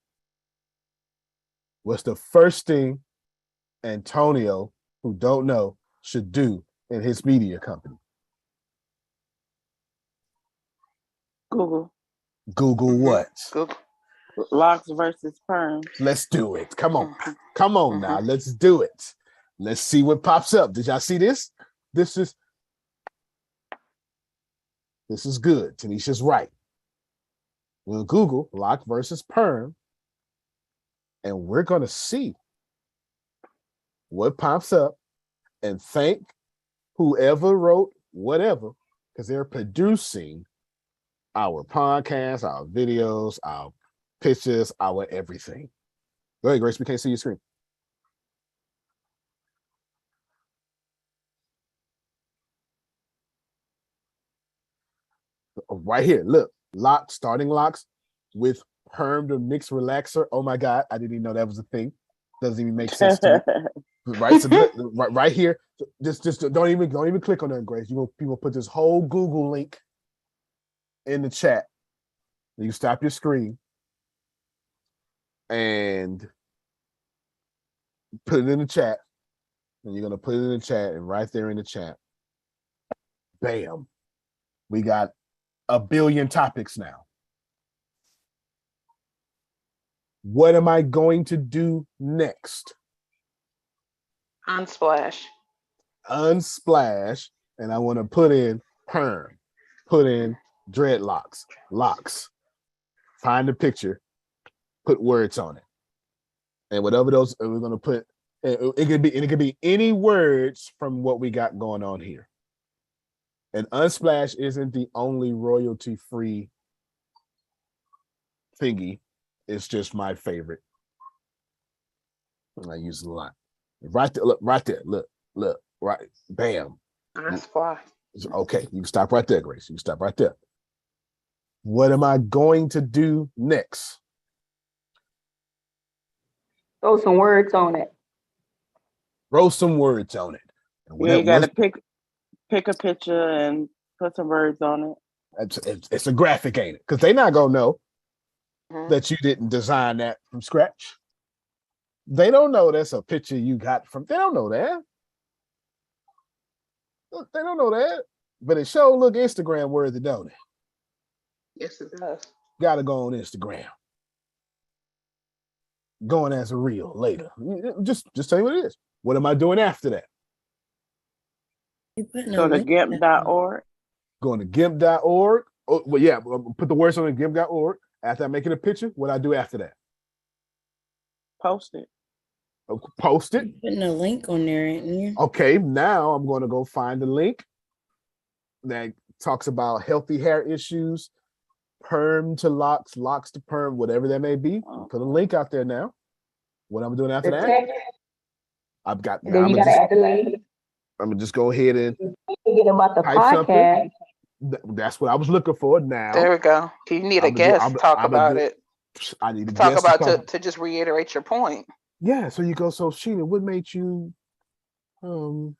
What's the first thing Antonio, who don't know, should do in his media company? Google. Google what? Google. Locks versus perm. Let's do it. Come on. Come on now. Let's do it. Let's see what pops up. Did y'all see this? This is good. Tanisha's right. We'll Google lock versus perm, and we're going to see what pops up and thank whoever wrote whatever, because they're producing our podcast, our videos, our pictures, our everything. Go ahead, Grace. We can't see your screen. Right here, look, starting locks with permed or mixed relaxer. Oh my God, I didn't even know that was a thing. Doesn't even make sense to me. Right, so right here, just don't even click on that, Grace. People put this whole Google link in the chat. You stop your screen and put it in the chat. And you're gonna put it in the chat, and right there in the chat, bam, we got 1 billion topics now. What am I going to do next? Unsplash. Unsplash, and I want to put in perm, put in dreadlocks, locks. Find the picture, put words on it, and whatever those we're gonna put. It could be any words from what we got going on here. And Unsplash isn't the only royalty-free thingy. It's just my favorite. And I use it a lot. Right there, look, right there, look, right, bam. Unsplash. Okay, you can stop right there, Grace. You can stop right there. What am I going to do next? Throw some words on it. Throw some words on it. And Yeah, you gotta pick a picture and put some words on it. It's a graphic, ain't it? Because they're not gonna know that you didn't design that from scratch. They don't know that's a picture you got from. They don't know that. They don't know that. But it sure look Instagram worthy, don't it? Yes, it does. Gotta go on Instagram. Going as a reel later. Just tell you what it is. What am I doing after that? Go to gimp.org. Going to gimp.org. Oh, well, yeah, put the words on the gimp.org. After I make it a picture, what I do after that? Post it. Post it. Putting a link on there, ain't you? Okay, now I'm going to go find the link that talks about healthy hair issues, perm to locks, locks to perm, whatever that may be. Put a link out there now. What I'm doing after that? I've got. Then you gotta add the link. I'm gonna just go ahead and Forget about the type podcast. something. That's what I was looking for. Now There we go. You need a guest to talk about it. I need a Talk guest about to just reiterate your point. Yeah. So you go. So Sheena, what made you grow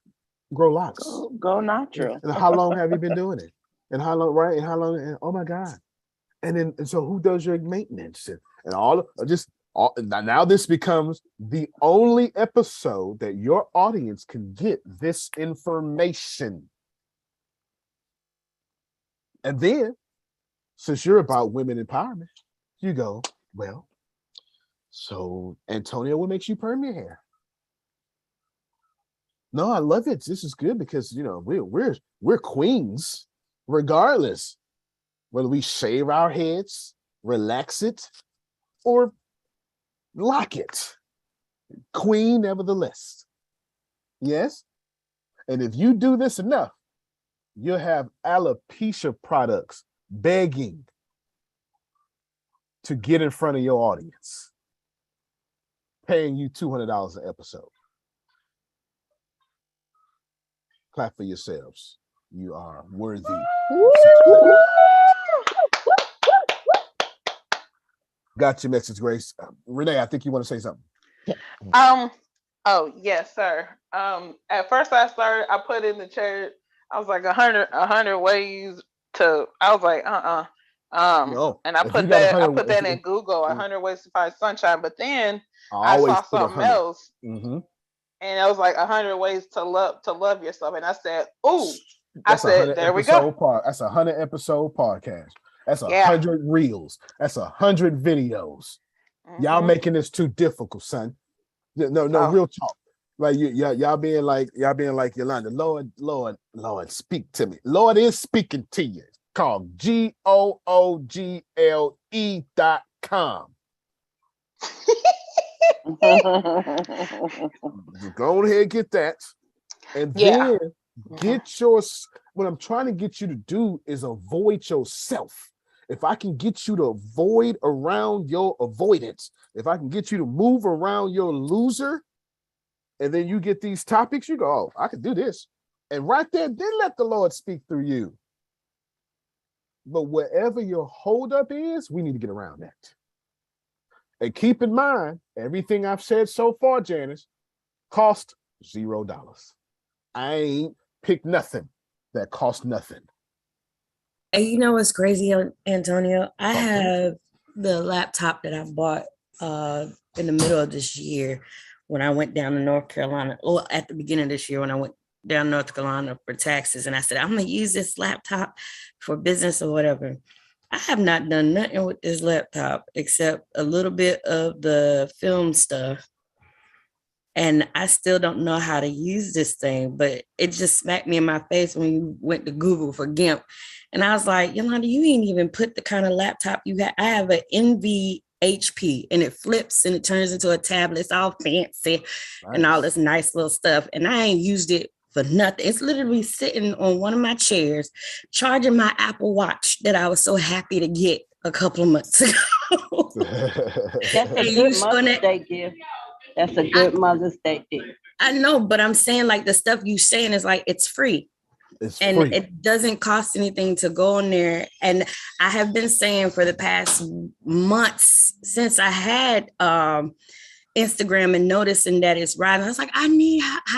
locks? Go natural. And how long have you been doing it? And how long? Right? And how long? And oh my God! And so who does your maintenance and all? Now this becomes the only episode that your audience can get this information. And then, since you're about women empowerment, you go, well, so Antonio, what makes you perm your hair? No, I love it. This is good because we're queens, regardless whether we shave our heads, relax it, or lock it. Queen, nevertheless. Yes. And if you do this enough, you'll have alopecia products begging to get in front of your audience, paying you $200 an episode. Clap for yourselves. You are worthy. Got your message, Grace. Renee, I think you want to say something. Oh yes, sir. At first I put in the chat, I was like 100 ways to, I was like, No, and I put that in Google, 100 ways to find sunshine. But then I saw something else, and it was like 100 ways to love yourself. And I said, ooh, there we go. That's a 100 episode podcast. That's 100 reels. That's 100 videos. Y'all making this too difficult, son. No, real talk. Like y'all being like Yolanda. Lord, speak to me. Lord is speaking to you. It's called google.com. Go ahead, get that, and then get your. What I'm trying to get you to do is avoid yourself. if I can get you to avoid around your avoidance, if I can get you to move around your loser, and then you get these topics, you go, oh, I can do this. And right there, then let the Lord speak through you. But wherever your holdup is, we need to get around that. And keep in mind, everything I've said so far, Janice, cost $0. I ain't picked nothing that cost nothing. And you know what's crazy, Antonio? I have the laptop that I bought in the middle of this year when I went down to North Carolina, or at the beginning of this year when I went down to North Carolina for taxes. And I said, I'm going to use this laptop for business or whatever. I have not done nothing with this laptop except a little bit of the film stuff. And I still don't know how to use this thing, but it just smacked me in my face when you went to Google for GIMP. And I was like, Yolanda, you ain't even put the kind of laptop you got. I have an NVHP and it flips and it turns into a tablet. It's all fancy and all this nice little stuff. And I ain't used it for nothing. It's literally sitting on one of my chairs, charging my Apple Watch that I was so happy to get a couple of months ago. That's a good Mother's Day gift. That's a good Mother's Day gift. I know, but I'm saying like the stuff you saying is like, it's free. It's and free. It doesn't cost anything to go on there. And I have been saying for the past months since I had Instagram and noticing that it's rising. I was like, how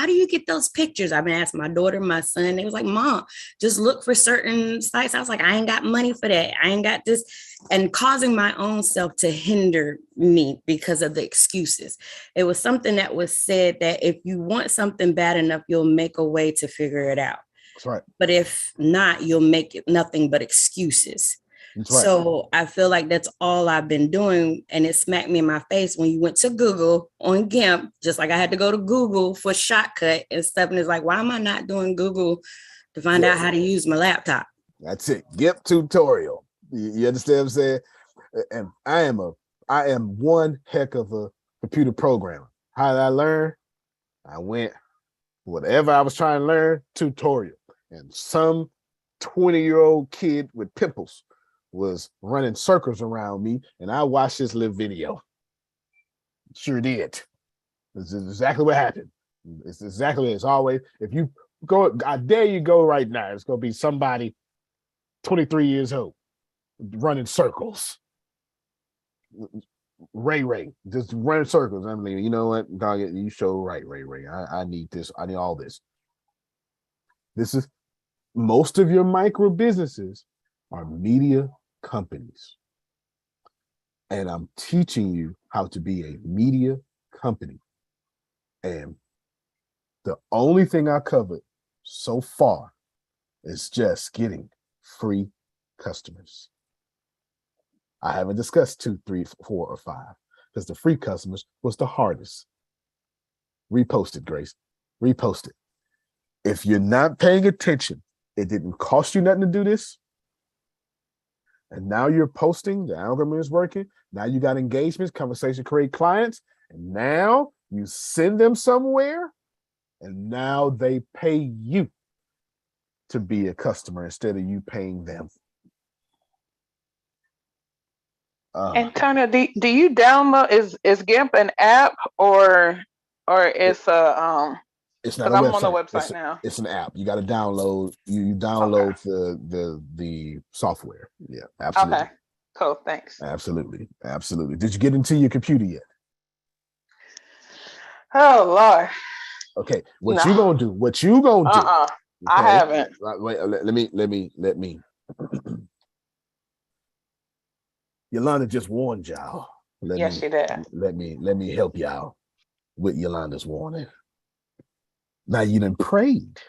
do you get those pictures? I've been asking my daughter, my son. They was like, Mom, just look for certain sites. I was like, I ain't got money for that. I ain't got this. And causing my own self to hinder me because of the excuses. It was something that was said that if you want something bad enough, you'll make a way to figure it out. That's right. But if not, you'll make it nothing but excuses. That's right. So I feel like that's all I've been doing. And it smacked me in my face when you went to Google on GIMP, just like I had to go to Google for shortcut and stuff. And it's like, why am I not doing Google to find out how to use my laptop? That's it. GIMP tutorial. You understand what I'm saying? And I am one heck of a computer programmer. How did I learn? I went, whatever I was trying to learn, tutorial. And some 20-year-old kid with pimples was running circles around me, and I watched this little video. Sure did. This is exactly what happened. It's exactly, it's always, if you go, I dare you go right now, it's going to be somebody 23 years old running circles. Ray, just running circles. I'm like, you know what, dog, you show right, Ray. I need this. I need all this. This is, most of your micro businesses are media companies. And I'm teaching you how to be a media company. And the only thing I covered so far is just getting free customers. I haven't discussed 2, 3, 4, or 5 because the free customers was the hardest. Repost it, Grace. Repost it. If you're not paying attention, it didn't cost you nothing to do this. And now you're posting, the algorithm is working. Now you got engagements, conversation, create clients. And now you send them somewhere and now they pay you to be a customer instead of you paying them. Antonio, do you download, is GIMP an app or it's a it's not because a I'm on the website. website now. It's an app. You got to download. You download the software. Yeah, absolutely. Okay, cool. Thanks. Absolutely. Did you get into your computer yet? Oh Lord. Okay. What you gonna do? I haven't. Wait. Let me. Yolanda just warned y'all. Yes, she did. Let me help y'all with Yolanda's warning. Now you done prayed.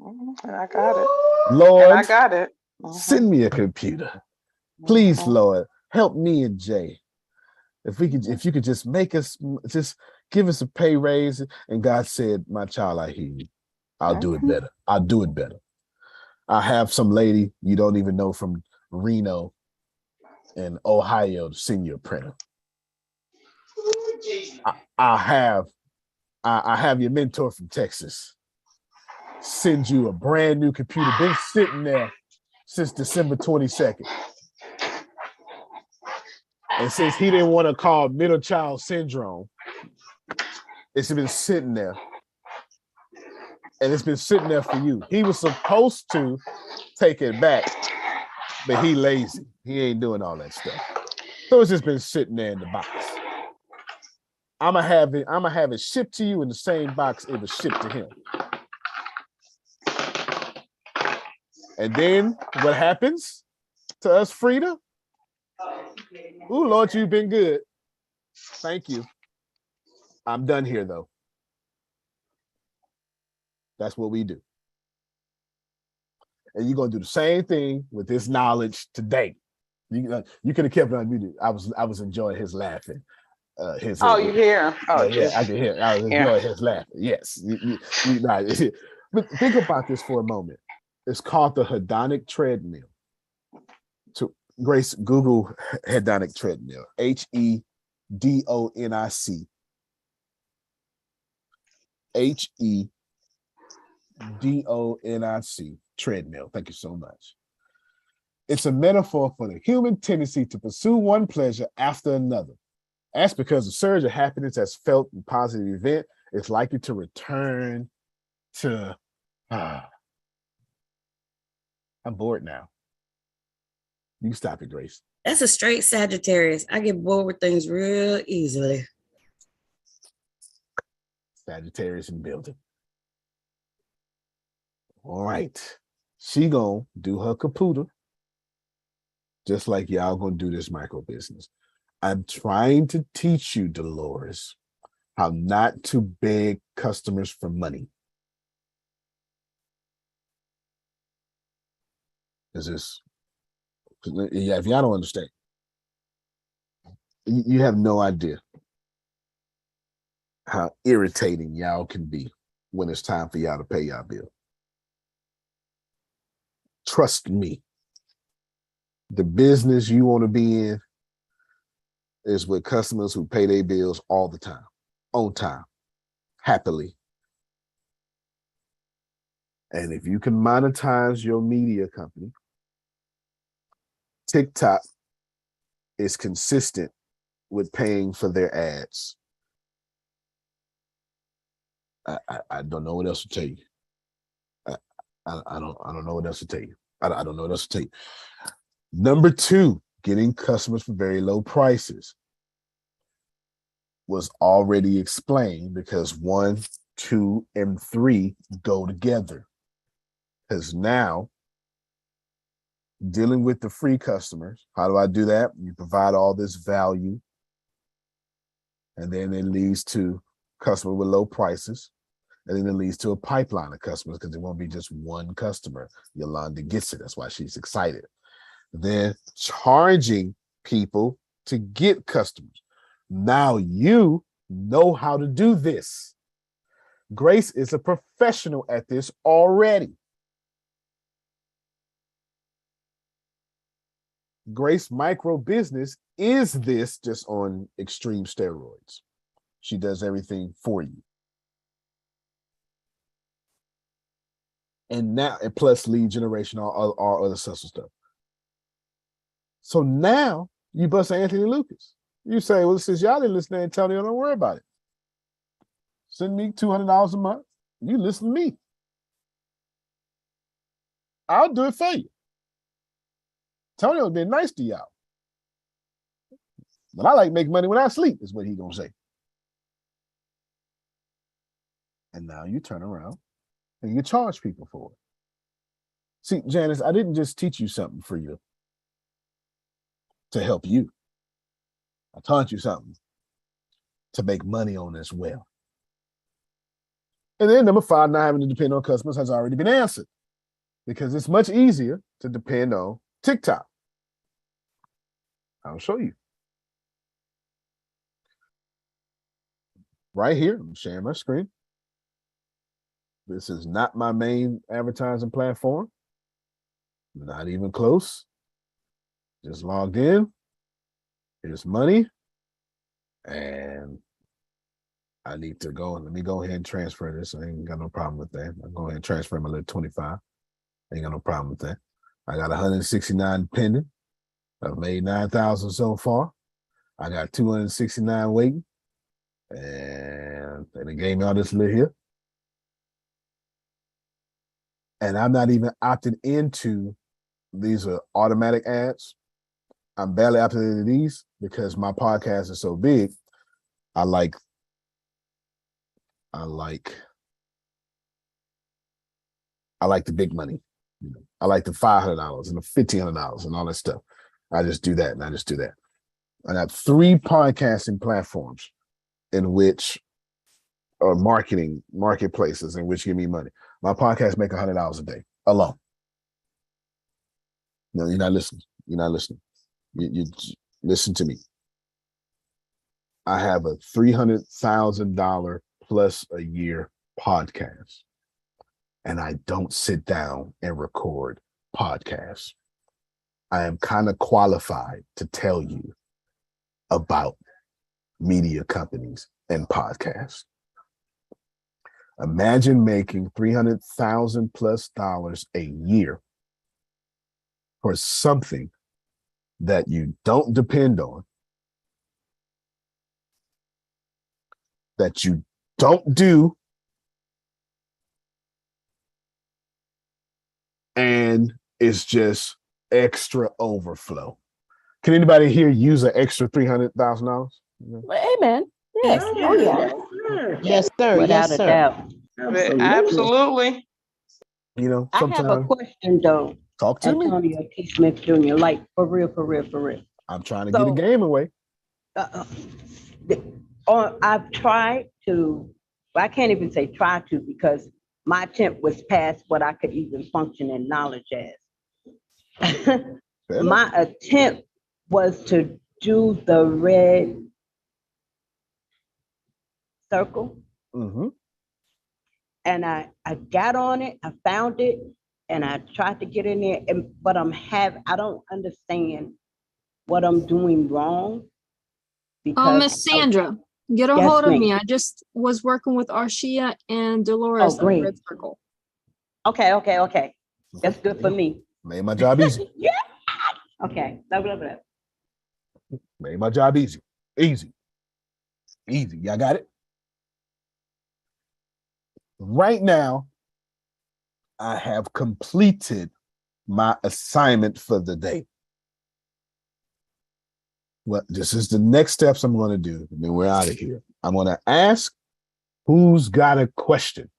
And I got it. Lord, And I got it. send me a computer. Please, Lord, help me and Jay. If you could just make us, just give us a pay raise. And God said, my child, I hear you. I'll do it better. I'll do it better. I have some lady you don't even know from Reno and Ohio to send you a printer. I have your mentor from Texas send you a brand new computer, been sitting there since December 22nd. And since he didn't want to call middle child syndrome, it's been sitting there. And it's been sitting there for you. He was supposed to take it back, but he lazy. He ain't doing all that stuff. So it's just been sitting there in the box. I'ma have it shipped to you in the same box it was shipped to him. And then what happens to us, Frida? Ooh, Lord, you've been good. Thank you. I'm done here, though. That's what we do. And you're going to do the same thing with this knowledge today. You could have kept it unmuted. I was enjoying his laughing. You hear? Oh, yeah, I can hear. I was enjoying his laughing. Yes. But think about this for a moment. It's called the Hedonic Treadmill. So, Grace, Google Hedonic Treadmill. Hedonic. Hedonic treadmill. Thank you so much. It's a metaphor for the human tendency to pursue one pleasure after another. That's because the surge of happiness that's felt in positive event is likely to return to I'm bored now. You stop it, Grace. That's a straight Sagittarius. I get bored with things real easily. Sagittarius in building. All right. She gonna do her caputa, just like y'all gonna do this micro business. I'm trying to teach you, Dolores, how not to beg customers for money. Is this? Yeah, if y'all don't understand, you have no idea how irritating y'all can be when it's time for y'all to pay y'all bill. Trust me, the business you want to be in is with customers who pay their bills all the time, on time, happily. And if you can monetize your media company, TikTok is consistent with paying for their ads. I don't know what else to tell you. I don't know what else to tell you. I don't know what else to tell you. Number two, getting customers for very low prices was already explained because 1, 2, and 3 go together. Because now, dealing with the free customers, how do I do that? You provide all this value, and then it leads to customers with low prices. And then it leads to a pipeline of customers because it won't be just one customer. Yolanda gets it. That's why she's excited. Then charging people to get customers. Now you know how to do this. Grace is a professional at this already. Grace Micro Business is this just on extreme steroids. She does everything for you. And now, and plus lead generation, all other social stuff. So now you bust Anthony Lucas. You say, well, since y'all didn't listen to Antonio, don't worry about it. Send me $200 a month. You listen to me. I'll do it for you. Antonio's been nice to y'all. But I like make money when I sleep, is what he gonna say. And now you turn around and you charge people for it. See, Janice, I didn't just teach you something for you to help you. I taught you something to make money on as well. And then number 5, not having to depend on customers has already been answered because it's much easier to depend on TikTok. I'll show you. Right here, I'm sharing my screen. This is not my main advertising platform. Not even close. Just logged in. Here's money. And I need to go. Let me go ahead and transfer this. I ain't got no problem with that. I'll go ahead and transfer my little 25. Ain't got no problem with that. I got 169 pending. I've made 9,000 so far. I got 269 waiting. And they gave me all this little here. And I'm not even opted into, these are automatic ads. I'm barely opted into these because my podcast is so big. I like the big money. I like the $500 and the $1,500 and all that stuff. I just do that and I just do that. I got 3 podcasting platforms in which are marketplaces in which give me money. My podcast make $100 a day alone. No, you're not listening. You're not listening. You listen to me. I have a $300,000 plus a year podcast, and I don't sit down and record podcasts. I am kind of qualified to tell you about media companies and podcasts. Imagine making $300,000 plus a year for something that you don't depend on, that you don't do, and it's just extra overflow. Can anybody here use an extra $300,000? Amen. Yes. Oh yeah. Yes, sir. Without Yes, a sir. doubt. Absolutely. You know, I have a sometimes question though, talk to me. Antonio T. Smith Jr., like for real, for real, for real. I'm trying to get a game away. I've tried to, I can't even say try to, because my attempt was past what I could even function in knowledge as. My attempt was to do the red circle. Mm-hmm. And I got on it, I found it, and I tried to get in there, but I don't understand what I'm doing wrong. Miss Sandra, get a Yes, hold of ma'am. me. I just was working with Arshia and Dolores on great. Red Circle. Okay. That's good for me. Made my job easy. Yeah. Okay. Blah, blah, blah. Made my job easy. Easy. Y'all got it? Right now, I have completed my assignment for the day. Well, this is the next steps I'm going to do, and then we're out of here. I'm going to ask who's got a question.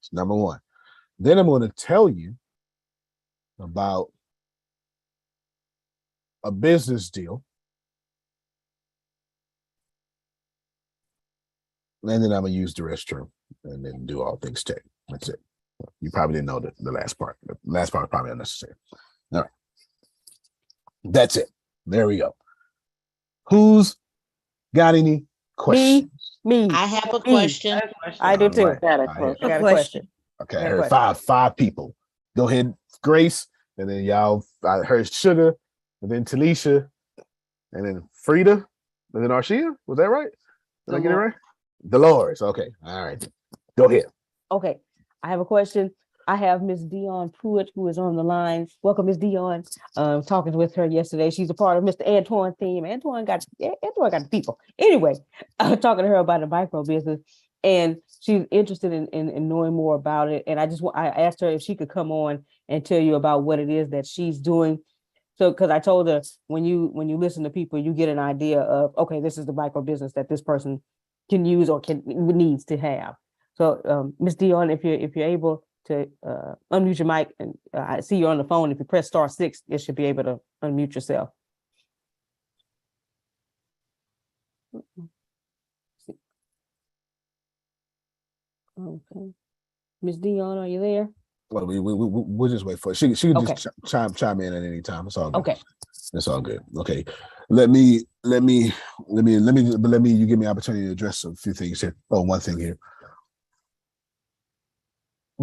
It's number 1. Then I'm going to tell you about a business deal. And then I'm going to use the restroom and then do all things tech. That's it. You probably didn't know the last part. The last part is probably unnecessary. All right. That's it. There we go. Who's got any questions? Me. I have a question. I do too. Right. I got a question. Okay, I heard five people. Go ahead, Grace, and then y'all. I heard Sugar, and then Talisha, and then Frida, and then Arshia. Was that right? Did I get it right? Dolores. Okay. All right. Go ahead. Okay. I have a question. I have Miss Dion Pruitt, who is on the line. Welcome, Miss Dion. Talking with her yesterday. She's a part of Mr. Antoine team. Antoine got the people. Anyway, I was talking to her about a micro business, and she's interested in knowing more about it. And I asked her if she could come on and tell you about what it is that she's doing. So, because I told her when you listen to people, you get an idea of, okay, this is the micro business that this person can use or needs to have. So, Miss Dion, if you're able to unmute your mic, and I see you're on the phone. If you press *6, it should be able to unmute yourself. Okay, Miss Dion, are you there? Well, we'll just wait for it. She can Okay. just chime in at any time. It's all good. Okay. It's all good. Okay. Let me. You give me opportunity to address a few things here. Oh, one thing here.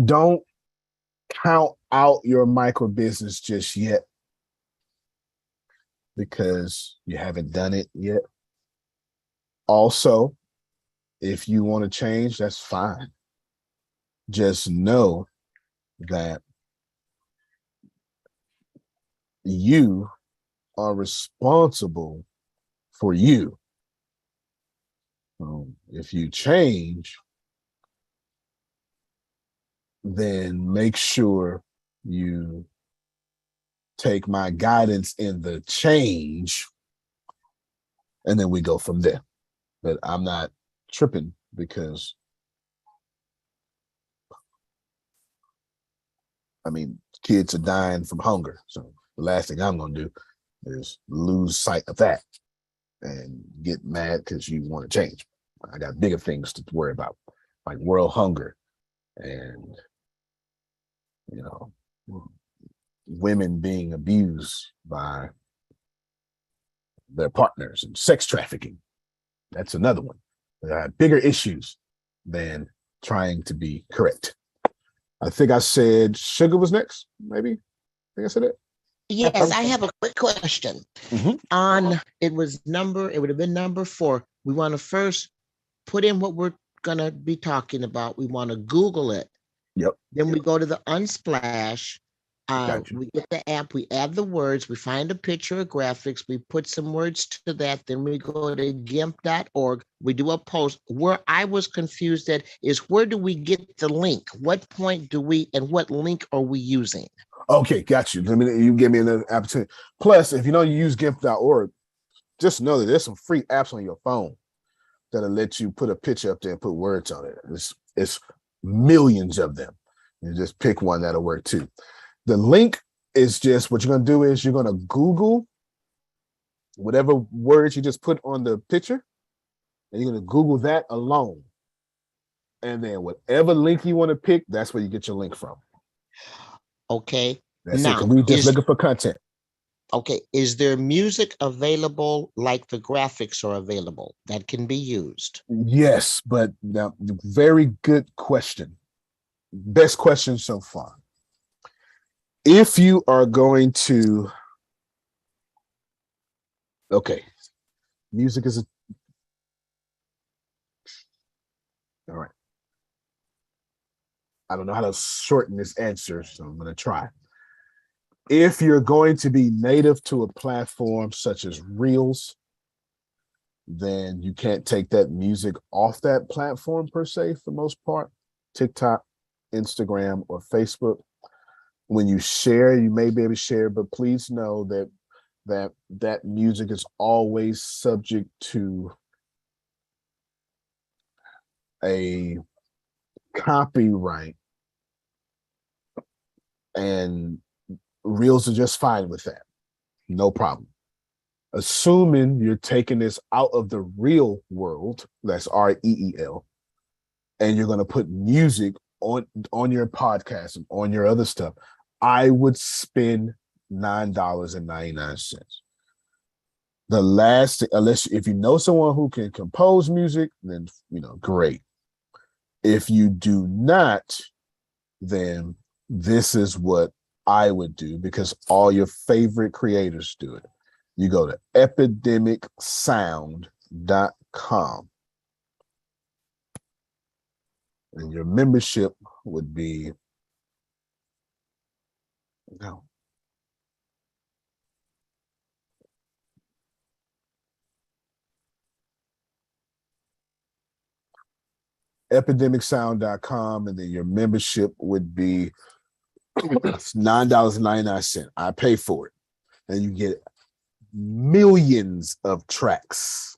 Don't count out your micro business just yet because you haven't done it yet. Also, if you want to change, that's fine. Just know that you are responsible for you. If you change, then make sure you take my guidance in the change, and then we go from there. But I'm not tripping because, I mean, kids are dying from hunger. So the last thing I'm going to do is lose sight of that and get mad because you want to change. I got bigger things to worry about, like world hunger and, you know, women being abused by their partners and sex trafficking. That's another one. There are bigger issues than trying to be correct. I think I said sugar was next, maybe. I think I said it. Yes, I have a quick question. It would have been number 4. We want to first put in what we're going to be talking about. We want to Google it. Yep. Then we go to the Unsplash. Gotcha. We get the app, we add the words, we find a picture of graphics, we put some words to that, then we go to gimp.org, we do a post. Where I was confused at is, where do we get the link? What point do we, and what link are we using? Okay, got you. You give me another opportunity. Plus, if you don't use gimp.org, just know that there's some free apps on your phone that'll let you put a picture up there and put words on it. It's millions of them. You just pick one that'll work too. The link is just, what you're going to do is you're going to Google whatever words you just put on the picture, and you're going to Google that alone. And then whatever link you want to pick, that's where you get your link from. Okay. That's now, it. We just looking for content. Okay. Is there music available like the graphics are available that can be used? Yes, but now, very good question. Best question so far. If you are going to, okay, music is all right. I don't know how to shorten this answer, so I'm going to try. If you're going to be native to a platform such as Reels, then you can't take that music off that platform per se, for the most part. TikTok, Instagram, or Facebook. When you share, you may be able to share, but please know that music is always subject to a copyright, and Reels are just fine with that. No problem. Assuming you're taking this out of the real world, that's REEL, and you're going to put music on your podcast and on your other stuff, I would spend $9.99. The last, if you know someone who can compose music, then great. If you do not, then this is what I would do, because all your favorite creators do it. You go to epidemicsound.com, and your membership would be epidemicsound.com, and then your membership would be $9.99. I pay for it, and you get millions of tracks.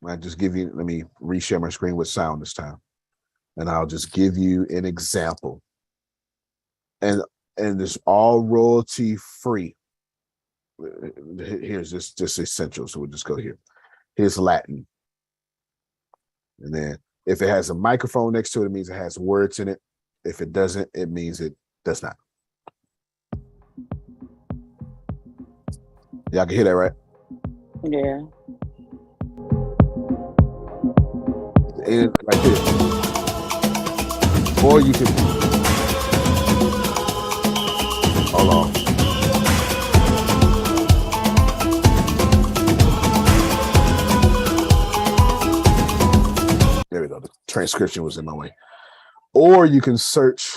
I just give you, let me reshare my screen with sound this time, and I'll just give you an example. And it's all royalty free. Here's just essential, so we'll just go here. Here's Latin, and then if it has a microphone next to it, it means it has words in it. If it doesn't, it means it does not. Y'all can hear that, right? Yeah. And like this. Or you can, hold on. There we go. The transcription was in my way. Or you can search.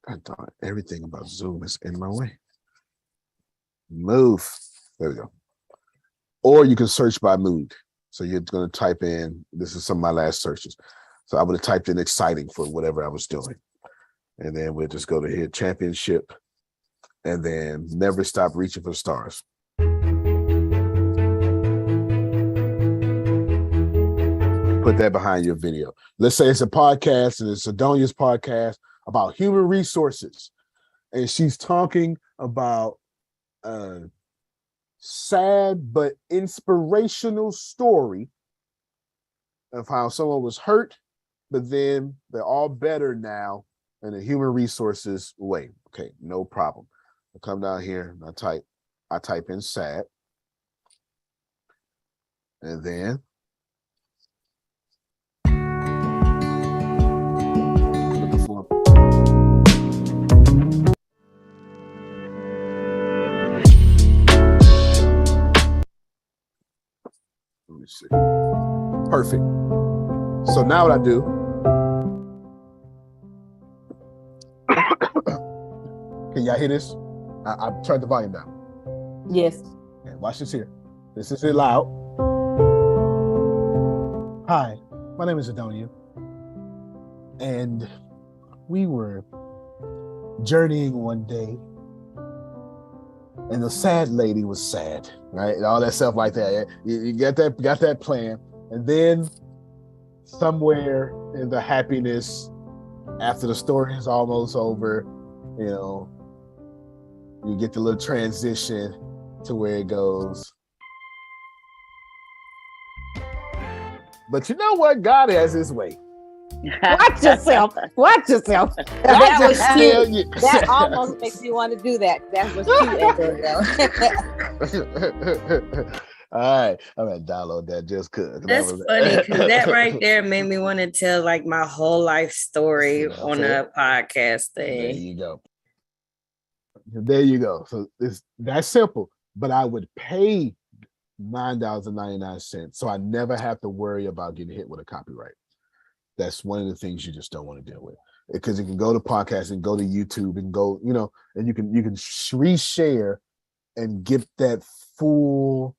I thought everything about Zoom is in my way. Move. There we go. or you can search by mood. So you're going to type in, this is some of my last searches. So I would have typed in exciting for whatever I was doing. And then we'll just go to here, championship, and then never stop reaching for the stars. Put that behind your video. Let's say it's a podcast and it's Hedonia's podcast about human resources. And she's talking about a sad but inspirational story of how someone was hurt, but then they're all better now in a human resources way. Okay, no problem. I come down here and I type in sad. And then looking for let me see. Perfect. So now what I do, can y'all hear this? I turned the volume down. Yes. Okay, watch this here. This is it loud. Hi, my name is Hedonia. And we were journeying one day. And the sad lady was sad, right? And all that stuff like that. You got that plan. And then somewhere in the happiness, after the story is almost over, you know, you get the little transition to where it goes. But you know what? God has his way. Watch yourself. Watch yourself. That was cute. That almost makes me want to do that. That was cute, Antonio. All right, I'm gonna download that just cause. That's funny because that right there made me want to tell like my whole life story on a podcast thing. There you go. There you go. So that's simple, but I would pay $9.99, so I never have to worry about getting hit with a copyright. That's one of the things you just don't want to deal with, because you can go to podcasts and go to YouTube and go, you know, and you can reshare and get that full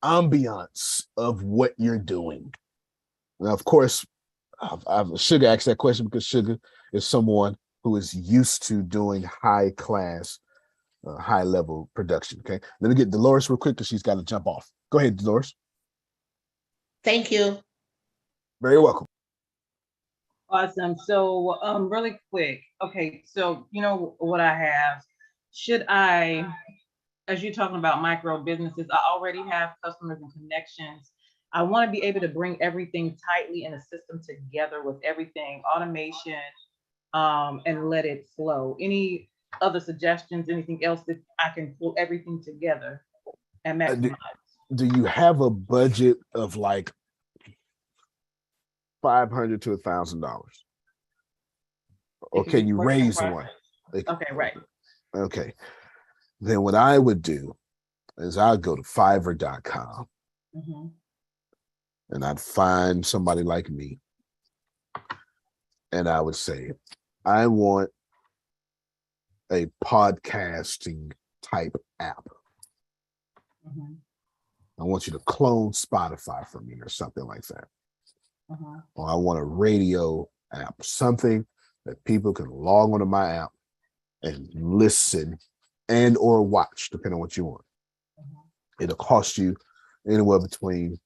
ambiance of what you're doing. Now, of course, Sugar asked that question because Sugar is someone who is used to doing high class, high level production. Okay, let me get Dolores real quick because she's got to jump off. Go ahead, Dolores. Thank you. Very welcome. Awesome. So really quick. Okay, so you know what I have. Should I, as you're talking about micro businesses, I already have customers and connections. I want to be able to bring everything tightly in a system together with everything, automation, and let it flow. Any other suggestions, anything else that I can pull everything together and maximize? Do you have a budget of like $500 to $1,000? Or can you raise one? Okay, right. Okay. Then what I would do is I'd go to Fiverr.com and I'd find somebody like me. And I would say, I want a podcasting type app. I want you to clone Spotify for me or something like that. Or I want a radio app, something that people can log onto my app and listen and or watch, depending on what you want. It'll cost you anywhere between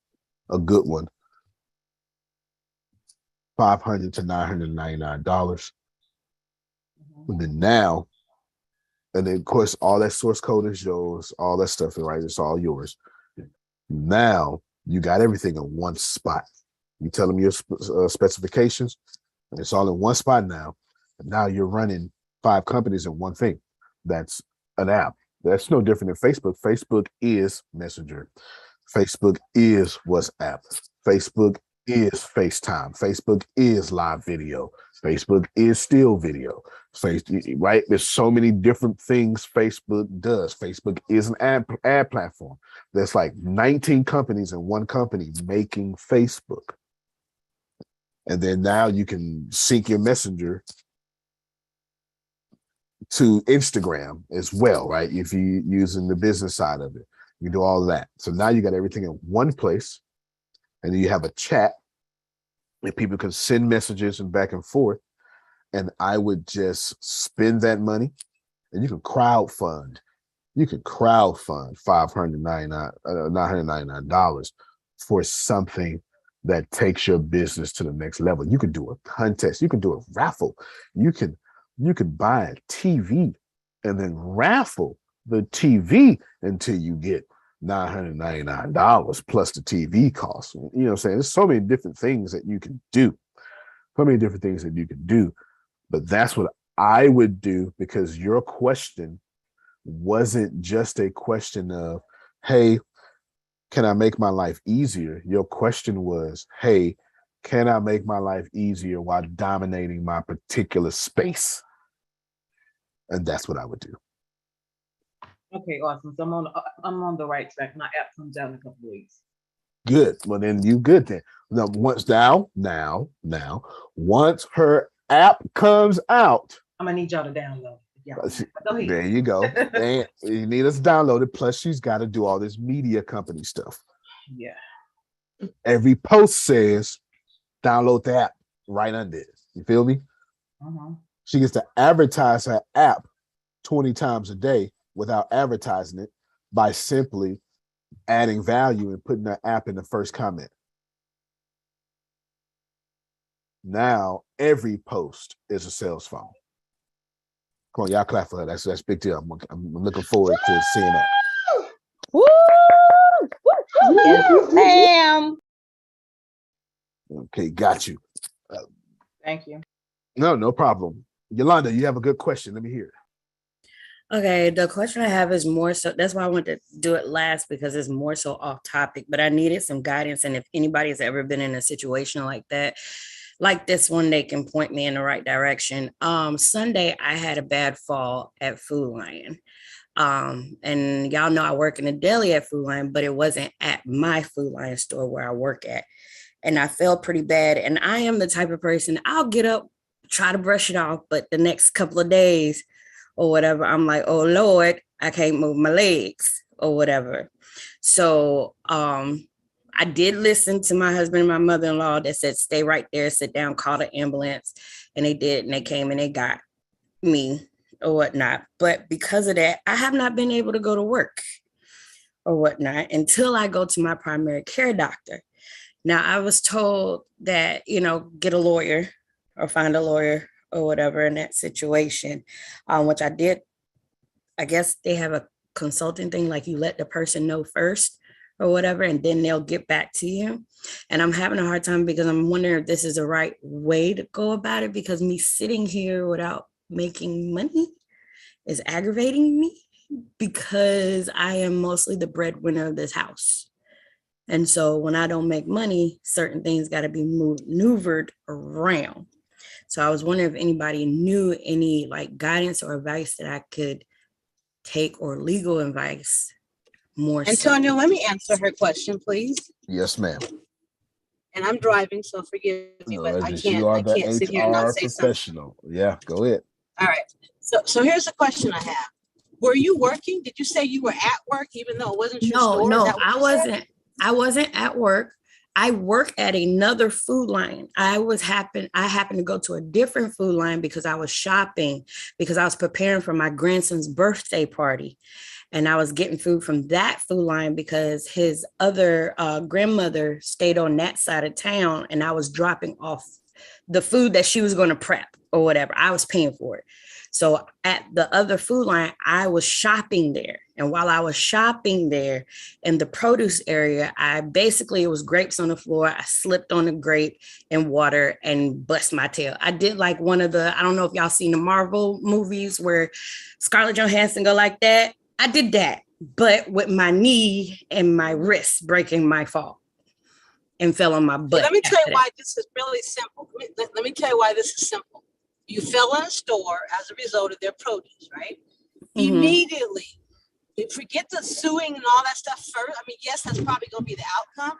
a good one, $500 to $999. And then now, and then of course, all that source code is yours, all that stuff, right? It's all yours. Now you got everything in one spot. You tell them your specifications, and it's all in one spot now. And now you're running 5 companies in one thing. That's an app. That's no different than Facebook. Facebook is Messenger. Facebook is WhatsApp. Facebook is FaceTime. Facebook is live video. Facebook is still video. Right? There's so many different things Facebook does. Facebook is an ad platform. There's like 19 companies in one company making Facebook. And then now you can sync your Messenger to Instagram as well, right? If you're using the business side of it, you do all of that. So now you got everything in one place, and then you have a chat and people can send messages and back and forth. And I would just spend that money, and you can crowdfund. You can crowdfund $999 for something that takes your business to the next level. You can do a contest. You can do a raffle. You can buy a TV and then raffle the TV until you get $999 plus the TV cost. You know what I'm saying? There's so many different things that you can do. So many different things that you can do. But that's what I would do, because your question wasn't just a question of, hey, can I make my life easier? Your question was, hey, can I make my life easier while dominating my particular space? And that's what I would do. Okay, awesome. So I'm on the right track. My app comes out in a couple of weeks. Good. Well, then you good then. Now, once her app comes out, I'm gonna need y'all to download. Yeah. Go ahead. There you go. And you need us downloaded. Plus, she's got to do all this media company stuff. Yeah. Every post says download the app right under it. You feel me? She gets to advertise her app 20 times a day without advertising it by simply adding value and putting that app in the first comment. Now every post is a sales funnel. Come on, y'all clap for her. That's big deal. I'm looking forward to seeing that. Woo! Yes, ma'am. Okay, got you. Thank you. No problem. Yolanda, you have a good question. Let me hear it. Okay, the question I have is more so, that's why I wanted to do it last, because it's more so off topic, but I needed some guidance. And if anybody has ever been in a situation like that, like this one, they can point me in the right direction. Sunday, I had a bad fall at Food Lion. And y'all know I work in a deli at Food Lion, but it wasn't at my Food Lion store where I work at. And I felt pretty bad. And I am the type of person, I'll get up, try to brush it off, but the next couple of days or whatever, I'm like, oh Lord, I can't move my legs or whatever. So I did listen to my husband and my mother-in-law that said, stay right there, sit down, call the ambulance. And they did, and they came and they got me or whatnot. But because of that, I have not been able to go to work or whatnot until I go to my primary care doctor. Now, I was told that, get a lawyer or find a lawyer or whatever in that situation, which I did. I guess they have a consulting thing, like you let the person know first or whatever, and then they'll get back to you. And I'm having a hard time because I'm wondering if this is the right way to go about it, because me sitting here without making money is aggravating me, because I am mostly the breadwinner of this house. And so when I don't make money, certain things got to be maneuvered around. So I was wondering if anybody knew any guidance or advice that I could take, or legal advice more. Antonio, let me answer her question, please. Yes, ma'am. And I'm driving, so forgive me, but I You are can't sit here and the not HR say something. professional. Yeah, go ahead. All right. So here's the question I have. Were you working? Did you say you were at work even though it wasn't your store? No, I wasn't. I wasn't at work. I work at another Food Lion. I happened to go to a different Food Lion because I was shopping, because I was preparing for my grandson's birthday party. And I was getting food from that Food Lion because his other grandmother stayed on that side of town, and I was dropping off the food that she was going to prep or whatever. I was paying for it. So at the other Food Lion, I was shopping there. And while I was shopping there in the produce area, it was grapes on the floor. I slipped on a grape in water and bust my tail. I did like one of I don't know if y'all seen the Marvel movies where Scarlett Johansson go like that. I did that, but with my knee and my wrist breaking my fall, and fell on my butt. Let me tell you why this is really simple. Let me tell you why this is simple. You fell in a store as a result of their produce, right? Mm-hmm. Immediately, forget the suing and all that stuff first. I mean, yes, that's probably going to be the outcome.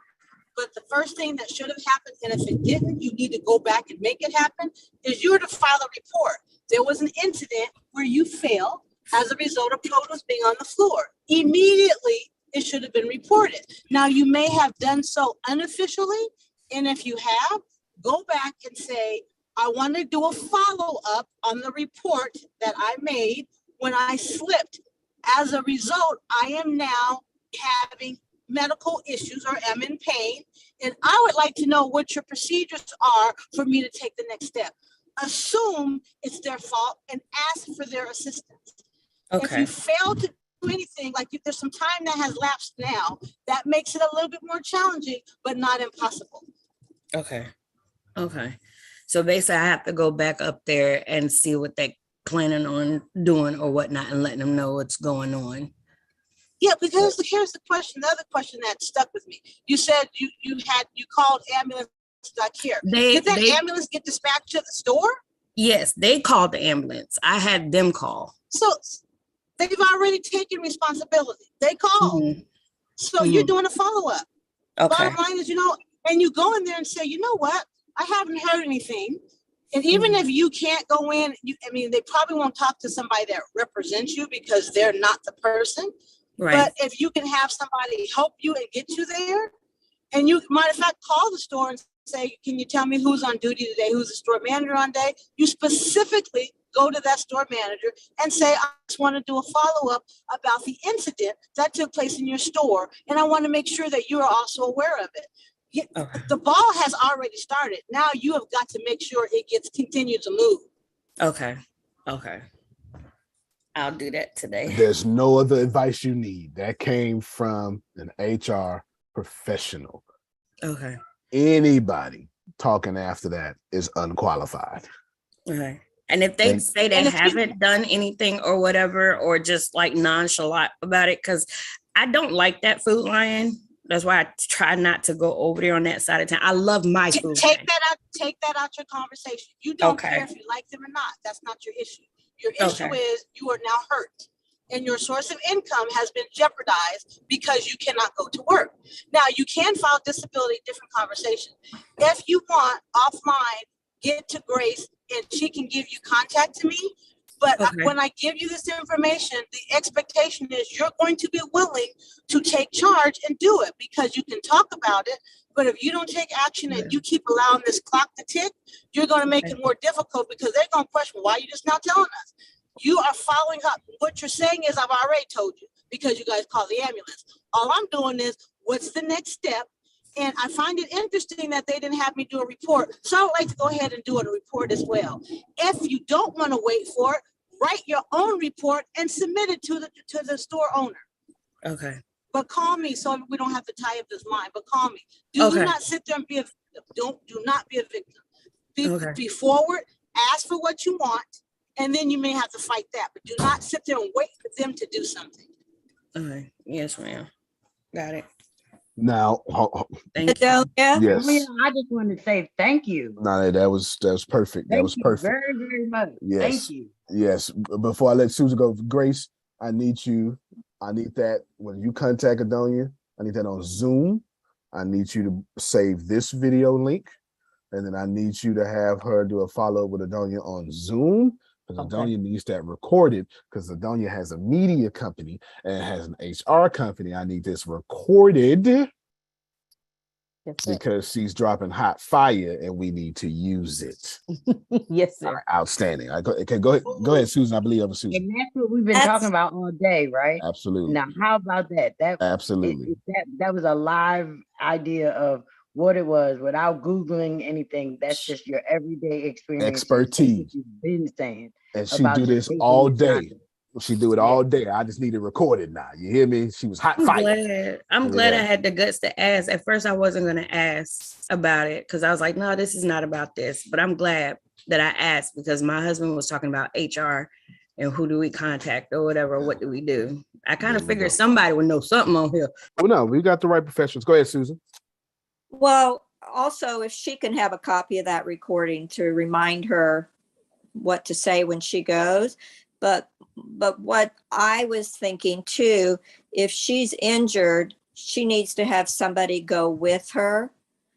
But the first thing that should have happened, and if it didn't, you need to go back and make it happen, is you were to file a report. there was an incident where you fell as a result of produce being on the floor. Immediately, it should have been reported. Now, you may have done so unofficially, and if you have, go back and say, I want to do a follow-up on the report that I made when I slipped. As a result, I am now having medical issues or am in pain, and I would like to know what your procedures are for me to take the next step. Assume it's their fault and ask for their assistance. If you fail to do anything, like if there's some time that has lapsed now, that makes it a little bit more challenging, but not impossible. Okay. So basically I have to go back up there and see what they're planning on doing or whatnot and letting them know what's going on. Yeah, because here's the question, the other question that stuck with me. You said you called ambulance stuck here. Did that ambulance get dispatched to the store? Yes, they called the ambulance. I had them call. So they've already taken responsibility. They called. So you're doing a follow-up. Bottom line is, and you go in there and say, you know what? I haven't heard anything. And even if you can't go in, they probably won't talk to somebody that represents you because they're not the person. Right. But if you can have somebody help you and get you there, and you might in fact call the store and say, can you tell me who's on duty today? Who's the store manager on day? You specifically go to that store manager and say, I just want to do a follow-up about the incident that took place in your store. And I want to make sure that you are also aware of it. The ball has already started. Now you have got to make sure it continued to move. Okay. I'll do that today. There's no other advice you need. That came from an HR professional. Okay. Anybody talking after that is unqualified. Okay. And if they say they haven't done anything or whatever, or just like nonchalant about it, because I don't like that Food Lion. That's why I try not to go over there on that side of town. I love my food. Take that out your conversation. You don't care if you like them or not. That's not your issue. Your issue is you are now hurt and your source of income has been jeopardized because you cannot go to work. Now you can file disability, different conversation. If you want offline, get to Grace and she can give you contact to me. But when I give you this information, the expectation is you're going to be willing to take charge and do it because you can talk about it. But if you don't take action and you keep allowing this clock to tick, you're going to make it more difficult because they're going to question, why are you just not telling us? You are following up. What you're saying is, I've already told you because you guys called the ambulance. All I'm doing is, what's the next step? And I find it interesting that they didn't have me do a report. So I would like to go ahead and do a report as well. If you don't want to wait for it, write your own report and submit it to the store owner. Okay. But call me so we don't have to tie up this line. But call me. Do not sit there and be a victim. Do not be a victim. Be forward. Ask for what you want, and then you may have to fight that. But do not sit there and wait for them to do something. Okay. Yes, ma'am. Got it. Now, thank you. Yes. I just want to say thank you. No, that was perfect. That was perfect. Very, very much. Yes. Thank you. Yes. Before I let Susan go, Grace, I need that when you contact Hedonia, I need that on Zoom. I need you to save this video link, and then I need you to have her do a follow-up with Hedonia on Zoom. Because Hedonia needs that recorded, because Hedonia has a media company and has an HR company. I need this recorded because she's dropping hot fire and we need to use it. Yes, sir. Outstanding. Okay, go ahead, Susan. I believe I'm Susan. And that's what we've been talking about all day, right? Absolutely. Now, how about that? Absolutely. That was a live idea of what it was without Googling anything. That's just your everyday experience. Expertise. You've been saying. And she do this all day. She do it all day. I just need it recorded now. You hear me? She was hot fire. I'm glad I had the guts to ask. At first, I wasn't going to ask about it because I was like, no, this is not about this. But I'm glad that I asked because my husband was talking about HR and who do we contact or whatever. What do we do? I kind of figured somebody would know something on here. Well, no, we got the right professionals. Go ahead, Susan. Well, also, if she can have a copy of that recording to remind her what to say when she goes. But what I was thinking too, if she's injured, she needs to have somebody go with her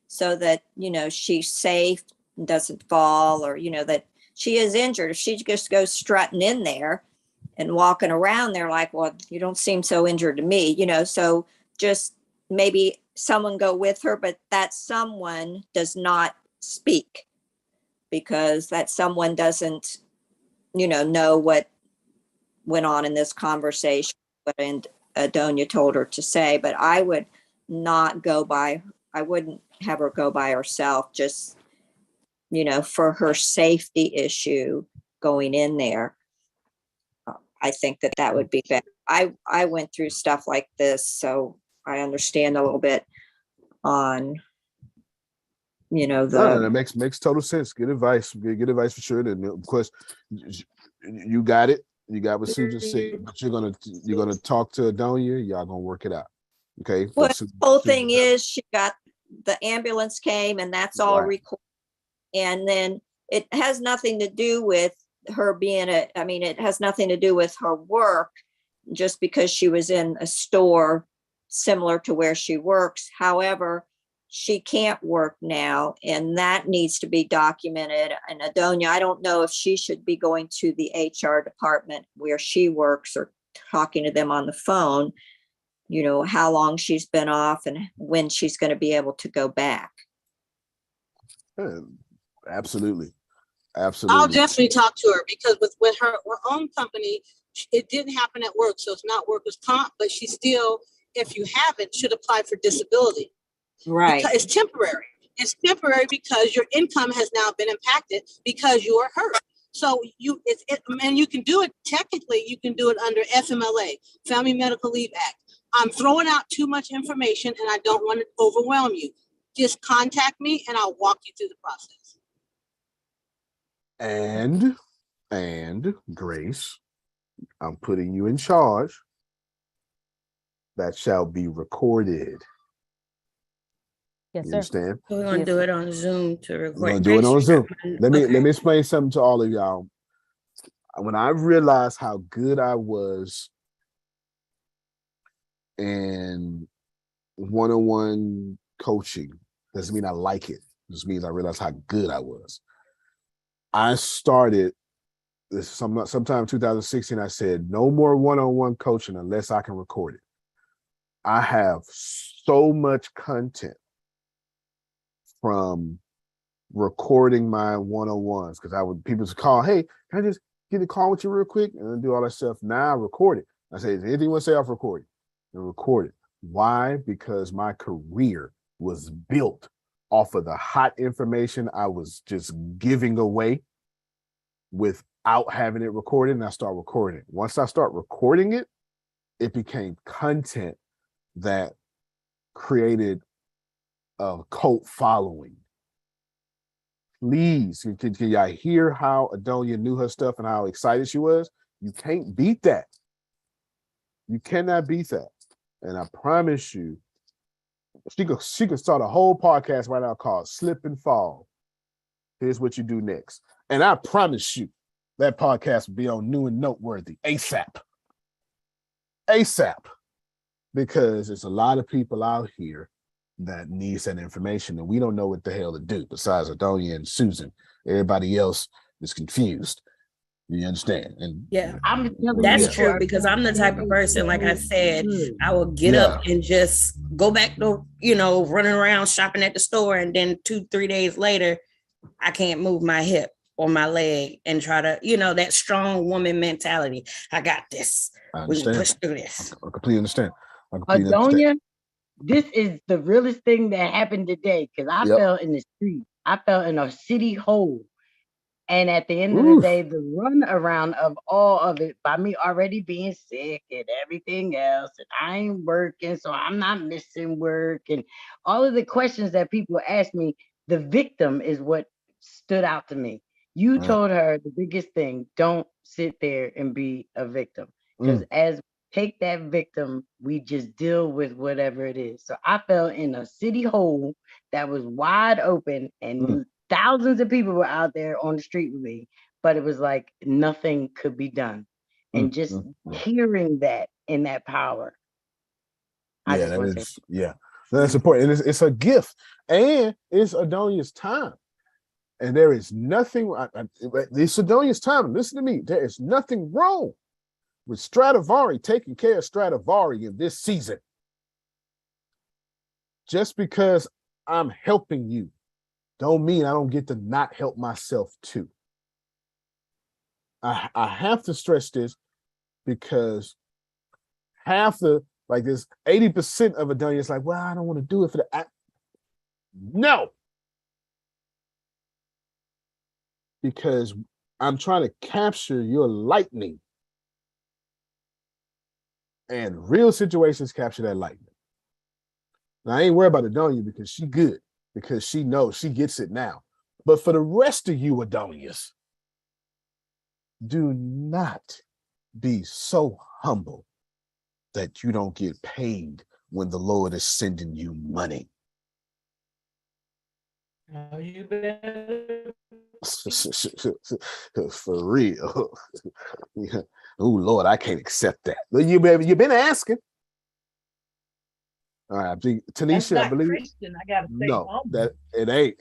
so that, she's safe and doesn't fall, or, that she is injured. If she just goes strutting in there and walking around, they're like, well, you don't seem so injured to me, so just maybe someone go with her, but that someone does not speak, because that someone doesn't, know what went on in this conversation, and Adonia told her to say. But I would not I wouldn't have her go by herself, just, for her safety issue going in there. I think that would be better. I went through stuff like this, so I understand a little bit on, No, that makes total sense. Good advice. Good advice for sure. And of course, you got it. You got what Susan said. But you're gonna talk to Adonia. Y'all gonna work it out. Okay. Well, the whole thing is, she got the ambulance came, and that's all recorded. And then it has nothing to do with her being it has nothing to do with her work, just because she was in a store similar to where she works. However, she can't work now, and that needs to be documented. And Adonia, I don't know if she should be going to the HR department where she works, or talking to them on the phone, how long she's been off and when she's going to be able to go back. Absolutely. I'll definitely talk to her, because with her own company, it didn't happen at work, so it's not workers' comp, but she still, if you have it, should apply for disability. Right. Because it's temporary. It's temporary because your income has now been impacted because you are hurt. So and you can do it, technically, you can do it under FMLA, Family Medical Leave Act. I'm throwing out too much information, and I don't want to overwhelm you. Just contact me and I'll walk you through the process. And Grace, I'm putting you in charge. That shall be recorded. Yes, You sir. understand? We're gonna do it on Zoom to record. We're gonna do it on Zoom. Let me explain something to all of y'all. When I realized how good I was in one-on-one coaching, doesn't mean I like it. It just means I realized how good I was. I started this sometime in 2016. I said, no more one-on-one coaching unless I can record it. I have so much content from recording my one-on-ones, because people just call, hey, can I just get a call with you real quick, and then do all that stuff. Now I record it. I say, anything you want to say off recording, and record it. Why? Because my career was built off of the hot information I was just giving away without having it recorded, and I start recording it. Once I start recording it, it became content that created a cult following. Please, can y'all hear how Adonia knew her stuff and how excited she was? You can't beat that. You cannot beat that. And I promise you, she could start a whole podcast right now called Slip and Fall. Here's what you do next. And I promise you, that podcast will be on New and Noteworthy ASAP. ASAP. Because there's a lot of people out here that needs that information, and we don't know what the hell to do besides Adonia and Susan. Everybody else is confused. You understand? And yeah, that's true, because I'm the type of person, like I said, I will get up and just go back to, running around shopping at the store, and then 2-3 days later, I can't move my hip or my leg, and try to, that strong woman mentality. I got this. We can push through this. I completely understand. Adonia, this is the realest thing that happened today, because I fell in the street. I fell in a city hole. And at the end of the day, the run around of all of it, by me already being sick and everything else, and I ain't working, so I'm not missing work, and all of the questions that people ask me, the victim is what stood out to me. You told her the biggest thing, don't sit there and be a victim. Because as take that victim, we just deal with whatever it is. So I fell in a city hole that was wide open, and thousands of people were out there on the street with me, but it was like nothing could be done. And just hearing that in that power. That's important. And it's a gift, and it's Adonia's time. And there is nothing, the Sidonian's time, listen to me, there is nothing wrong with Stradivari taking care of Stradivari in this season. Just because I'm helping you, don't mean I don't get to not help myself too. I have to stress this because half the, like this 80% of Adonia is like, well, I don't want to do it for the act. No. Because I'm trying to capture your lightning. And real situations capture that lightning. Now, I ain't worried about Adonia because she good, because she knows, she gets it now. But for the rest of you Adonias, do not be so humble that you don't get paid when the Lord is sending you money. Oh, you better. For real. Oh Lord, I can't accept that. You've been asking. All right, That's Tanisha, not I believe. Christian. I gotta stay No, humble. that it ain't.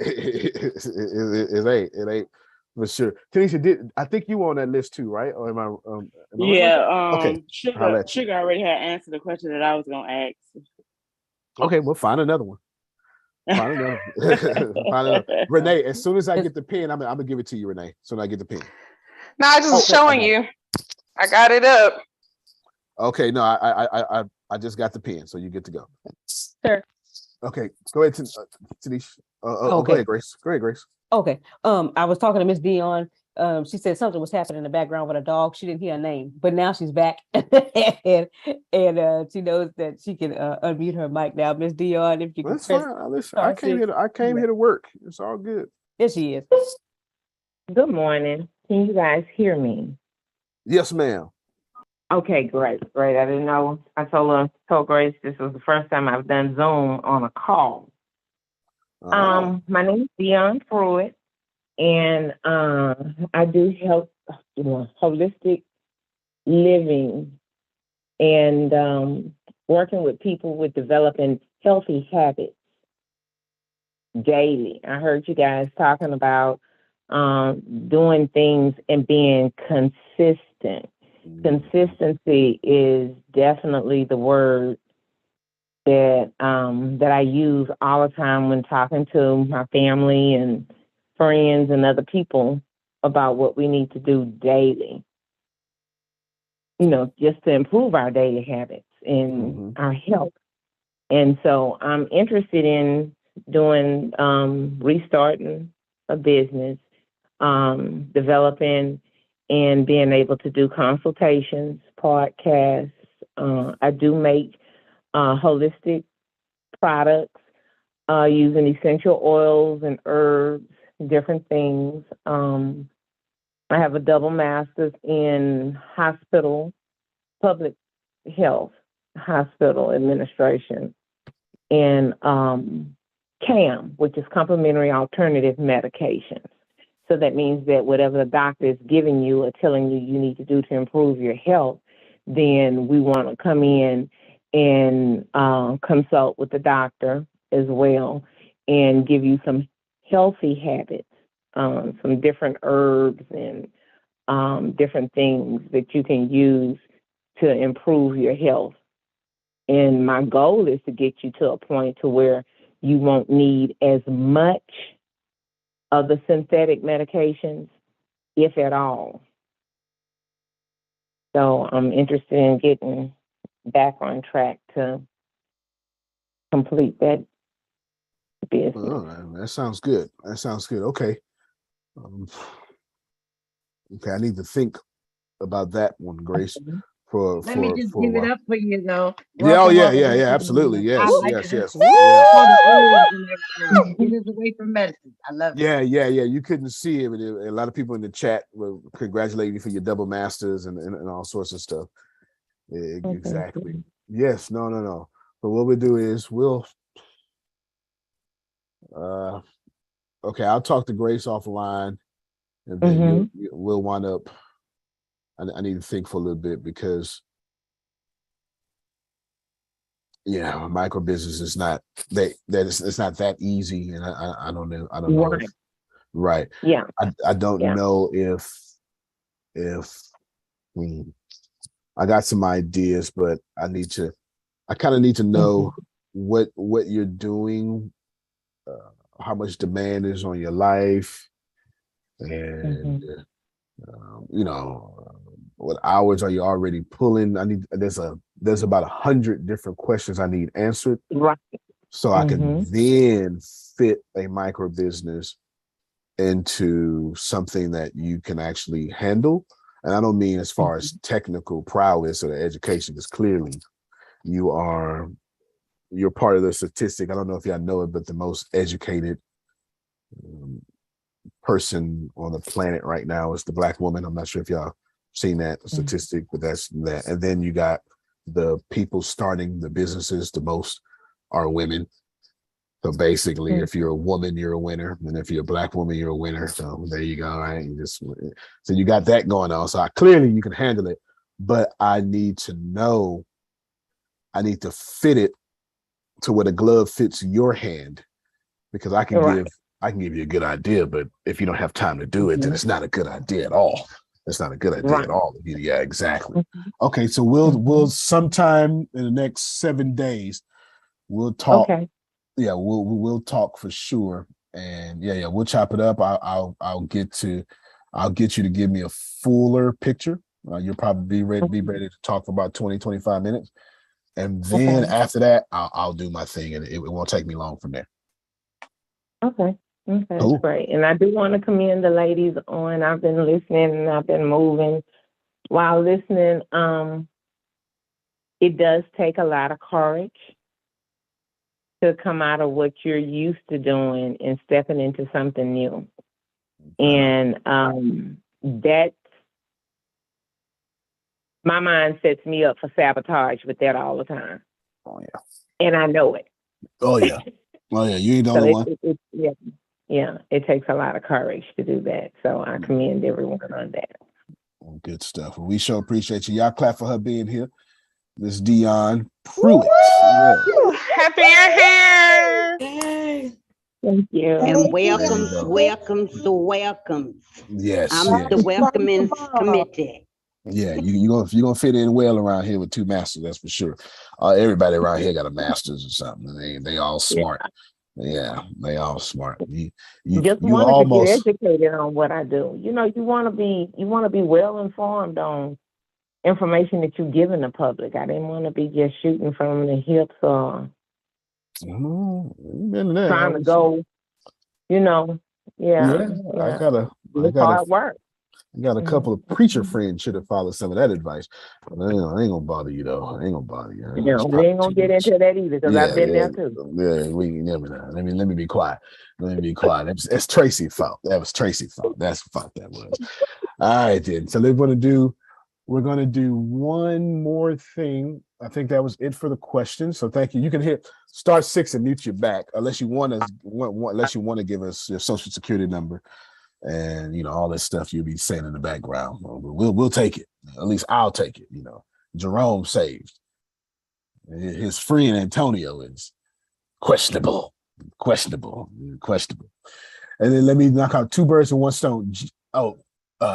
It ain't for sure. Tanisha, I think you were on that list too, right? Or am I right? Yeah, Okay. Sugar already had answered the question that I was gonna ask. Okay, we'll find another one. Find another one. Find another. Renee, as soon as I get the pen, I'm gonna give it to you, Renee. As soon as I get the pen. No, I just showing you. I got it up. Okay, no, I just got the pen, so you get to go. Sure. Okay, go ahead, Tanisha. Go Okay. ahead, Grace. Go ahead, Grace. Okay. I was talking to Miss Dion. She said something was happening in the background with a dog. She didn't hear her name, but now she's back, and she knows that she can unmute her mic now. Miss Dion, if you can. That's fine. Listen, I came here to work. It's all good. Yes, she is. Good morning. Can you guys hear me? Yes, ma'am. Okay, great. I didn't know. I told Grace this was the first time I've done Zoom on a call. My name is Dion Pruitt, and I do help holistic living and working with people with developing healthy habits daily. I heard you guys talking about doing things and being consistent. Consistency is definitely the word that I use all the time when talking to my family and friends and other people about what we need to do daily. Just to improve our daily habits and our health. And so I'm interested in doing restarting a business, developing and being able to do consultations, podcasts. I do make holistic products using essential oils and herbs, different things. I have a double master's in public health, hospital administration, and CAM, which is complementary alternative medications. So that means that whatever the doctor is giving you or telling you you need to do to improve your health, then we want to come in and consult with the doctor as well and give you some healthy habits, some different herbs and different things that you can use to improve your health. And my goal is to get you to a point to where you won't need as much of the synthetic medications, if at all. So I'm interested in getting back on track to complete that business. Oh, that sounds good. Okay. Okay, I need to think about that one, Grace. Let me just give it up for you, though. Yeah, absolutely. Yes. Get us away from medicine. I love it. Yeah. You couldn't see it, but a lot of people in the chat were congratulating you for your double masters and all sorts of stuff. Exactly. Yes. No. But what we'll do is okay, I'll talk to Grace offline, and then we'll wind up. I need to think for a little bit because, micro business is not it's not that easy, and I don't know. Right. Yeah. I don't Yeah. know if I got some ideas, but I kind of need to know what you're doing, how much demand is on your life, and what hours are you already pulling? There's about 100 different questions I need answered, Right. so I can then fit a micro business into something that you can actually handle. And I don't mean as far as technical prowess or the education, because clearly you're part of the statistic. I don't know if y'all know it, but the most educated person on the planet right now is the Black woman. I'm not sure if y'all seen that statistic, but that's that. And then you got the people starting the businesses, the most are women. So basically, if you're a woman, you're a winner, and if you're a Black woman, you're a winner. So there you go. Right? So you got that going on. So clearly you can handle it, but I need to fit it to where the glove fits your hand, because I can give you a good idea, but if you don't have time to do it, then it's not a good idea at all. It's not a good idea at all. Yeah, exactly. Okay, so we'll sometime in the next 7 days we'll talk. Okay. Yeah, we'll talk for sure, and yeah, we'll chop it up. I'll get you to give me a fuller picture. You'll probably be ready to talk for about 20-25 minutes, and then after that, I'll do my thing, and it won't take me long from there. Okay. Okay, Cool. that's great. And I do want to commend the ladies on. I've been listening and I've been moving while listening. It does take a lot of courage to come out of what you're used to doing and stepping into something new. And that, my mind sets me up for sabotage with that all the time. Oh yeah. And I know it. Oh yeah. Oh yeah. You ain't the only one. Yeah, it takes a lot of courage to do that. So I commend everyone on that. Good stuff. We sure appreciate you. Y'all clap for her being here. Miss Dion Pruitt. Yeah. Happy you're here. Yay. Thank you. And welcome. Yes. I'm the welcoming committee. Yeah, you're gonna fit in well around here with 2 masters, that's for sure. Everybody around here got a master's or something. They all smart. Yeah, they all smart. You wanted almost to get educated on what I do. You want to be well informed on information that you're giving the public. I didn't want to be just shooting from the hips or trying to go. I hard work. got a couple of preacher friends should have followed some of that advice. But I ain't gonna bother you though. I ain't gonna bother you. We ain't gonna get into that either, because I've been there too. Yeah, we never know. Let me be quiet. It's Tracy's fault. That was Tracy's fault. That's the fault that was. All right, then. So we're gonna do one more thing. I think that was it for the questions. So thank you. You can hit *6 and mute your back, unless you want to give us your social security number and all this stuff you'll be saying in the background. We'll take it. At least I'll take it. Jerome saved. His friend Antonio is questionable. And then let me knock out 2 birds with 1 stone.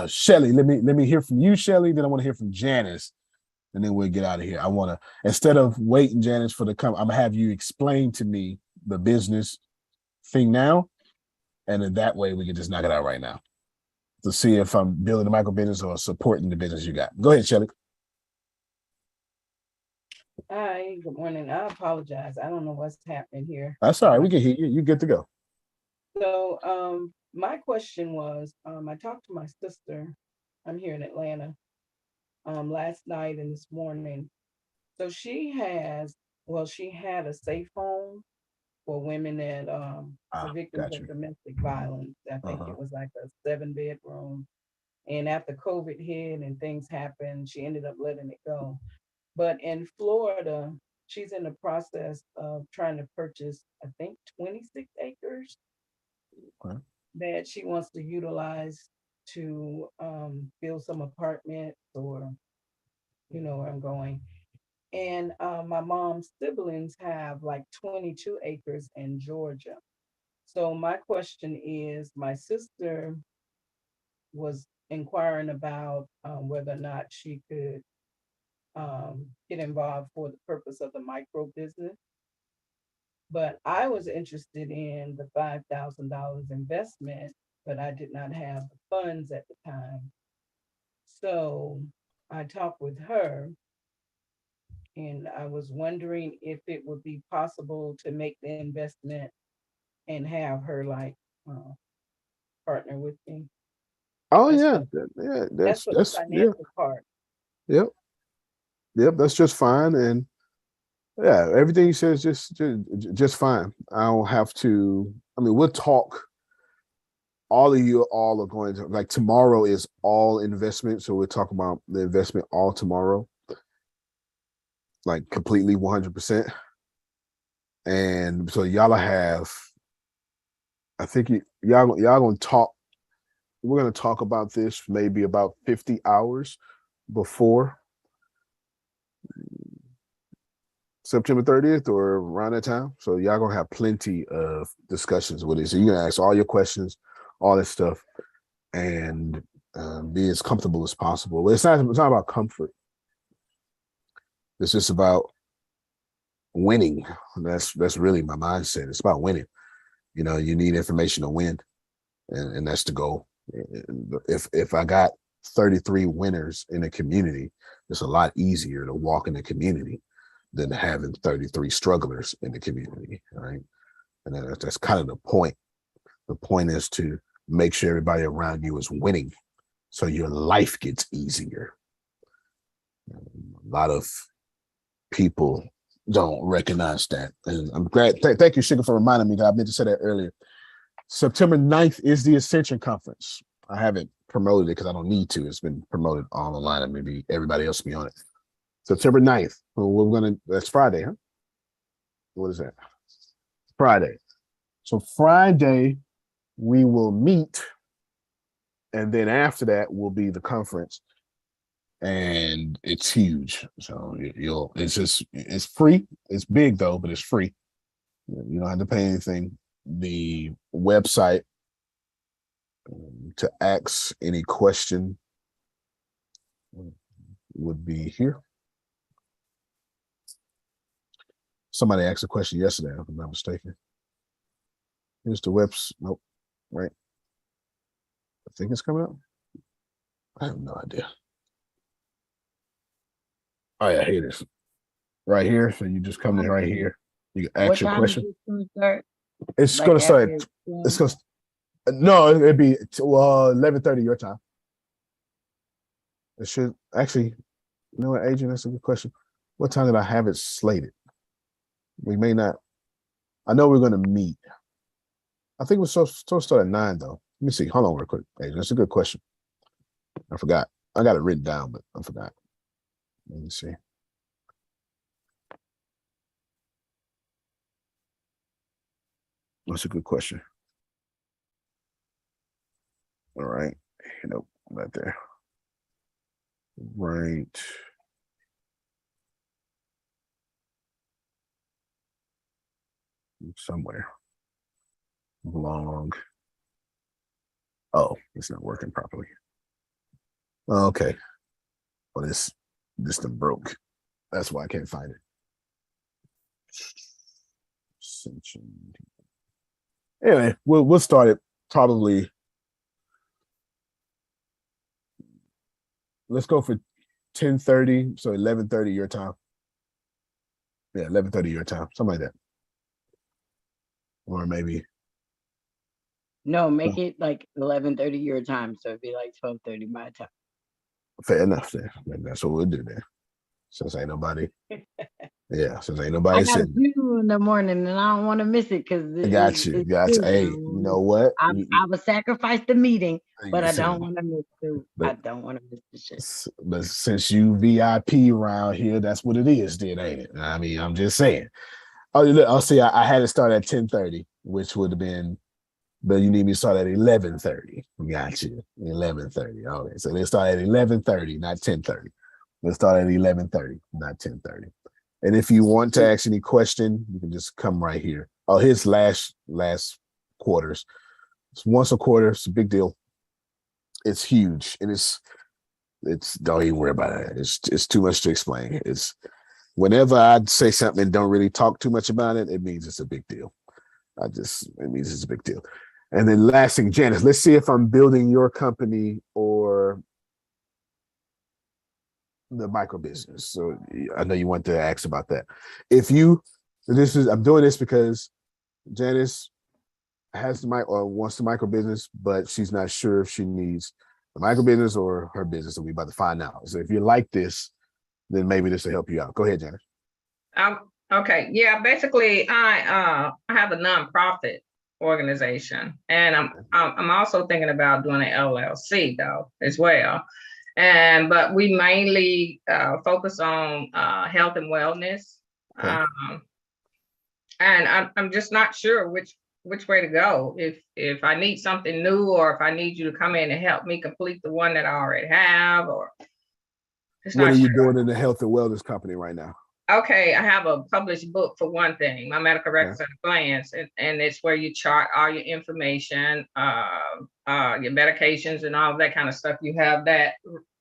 Shelly, let me hear from you, Shelly. Then I want to hear from Janice, and then we'll get out of here. I want to, instead of waiting, Janice, for I'm gonna have you explain to me the business thing now, and then that way we can just knock it out right now to see if I'm building a micro business or supporting the business you got. Go ahead, Shelly. Hi, good morning. I apologize. I don't know what's happening here. That's all right. We can hear you. You're good to go. So, my question was, I talked to my sister. I'm here in Atlanta. Last night and this morning. So she had a safe home for women that are victims of domestic violence. I think it was like a 7-bedroom. And after COVID hit and things happened, she ended up letting it go. But in Florida, she's in the process of trying to purchase, I think, 26 acres that she wants to utilize to build some apartments, or where I'm going. And my mom's siblings have like 22 acres in Georgia. So my question is, my sister was inquiring about whether or not she could get involved for the purpose of the micro business. But I was interested in the $5,000 investment, but I did not have the funds at the time. So I talked with her, and I was wondering if it would be possible to make the investment and have her like partner with me. Oh That's yeah, for, yeah, that's for the financial part. yep, yep. That's just fine, and yeah, everything you said is just fine. I don't have to. I mean, we'll talk. All of you all are going to like tomorrow is all investment, so we'll talk about the investment all tomorrow, like completely 100%. And so y'all have, I think y'all gonna talk. We're gonna talk about this maybe about 50 hours before September 30th or around that time. So y'all gonna have plenty of discussions with it. So you're gonna ask all your questions, all that stuff, and be as comfortable as possible. It's not about comfort. It's just about winning. That's really my mindset. It's about winning. You know, you need information to win, and that's the goal. If I got 33 winners in a community, it's a lot easier to walk in the community than having 33 strugglers in the community, right? And that's kind of the point. The point is to make sure everybody around you is winning, so your life gets easier. A lot of people don't recognize that, and I'm glad. Thank you, Sugar, for reminding me that I meant to say that earlier. September 9th is the Ascension Conference. I haven't promoted it because I don't need to. It's been promoted all online, and maybe everybody else be on it. September 9th. Well, that's Friday, huh? What is that? Friday. So Friday, we will meet, and then after that will be the conference. And it's huge. So it's free. It's big though, but it's free. You don't have to pay anything. The website to ask any question would be here. Somebody asked a question yesterday, if I'm not mistaken. Here's the website. Nope. Right. I think it's coming up. I have no idea. Oh yeah, here it is. Right here. So you just come in right here. You can ask your question. It's Like gonna start. after It's gonna. No, it'd be 11:30 your time. It should actually. You know what, Adrian? That's a good question. What time did I have it slated? We may not. I know we're gonna meet. I think we're supposed to start at 9 though. Let me see. Hold on real quick, Adrian. That's a good question. I forgot. I got it written down, but I forgot. Let me see. That's a good question. All right. Nope, right there. Right. Somewhere. Long. Oh, it's not working properly. Okay. Well, this thing broke. That's why I can't find it. Ascension. Anyway, we'll start it probably. Let's go for 10:30, so 11:30 your time. Yeah, 11:30 your time, something like that. Or maybe. No, make it like 11:30 your time, so it'd be like 12:30 my time. Fair enough then. Maybe that's what we'll do then. Since ain't nobody. Yeah, since ain't I nobody got a sitting. funeral in the morning and I don't want to miss it because Got you. Hey, you know what? I would sacrifice the meeting, but I So- don't want to miss the but- I don't want to miss the shit. But since you VIP around here, that's what it is, then, ain't it? I mean, I'm just saying. Oh, look, I'll see. I had it start at 10:30, which would have been, but you need me to start at 11:30. Got you. 11:30. Okay, so let's start at 11:30, not 10:30. Let's start at 11:30, not 10:30. And if you want to ask any question, you can just come right here. Oh, his last quarters. It's once a quarter. It's a big deal. It's huge, and it's don't even worry about it. It's too much to explain. It's whenever I say something and don't really talk too much about it, it means it's a big deal. It means it's a big deal. And then last thing, Janice, let's see if I'm building your company or the micro business. So I know you want to ask about that. I'm doing this because Janice has the mic or wants the micro business, but she's not sure if she needs the micro business or her business. So we're about to find out. So if you like this, then maybe this will help you out. Go ahead, Janice. Okay. Yeah. Basically, I have a nonprofit organization, and I'm also thinking about doing an LLC though as well. But we mainly focus on health and wellness. Okay. And I'm just not sure which way to go. If I need something new, or if I need you to come in and help me complete the one that I already have, or What are you doing in the health and wellness company right now? Okay, I have a published book for one thing, my medical records at a glance, and it's where you chart all your information, your medications and all that kind of stuff. You have that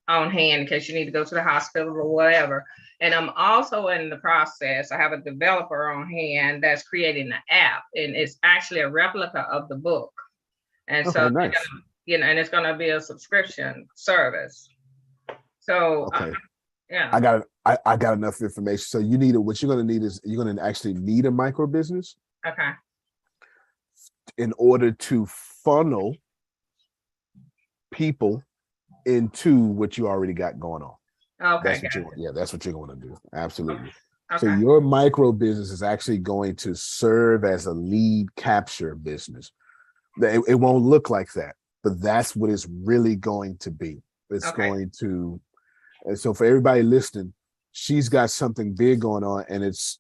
on hand in case you need to go to the hospital or whatever. And I'm also in the process, I have a developer on hand that's creating an app, and it's actually a replica of the book. And Okay, so, nice. and it's going to be a subscription service. So, okay. Yeah. I got enough information. So what you're going to need is you're going to actually need a micro business. Okay. In order to funnel people into what you already got going on. Okay. That's what you're going to do. Absolutely. Okay. So your micro business is actually going to serve as a lead capture business. It won't look like that, but that's what it's really going to be. It's going to. And so for everybody listening, she's got something big going on, and it's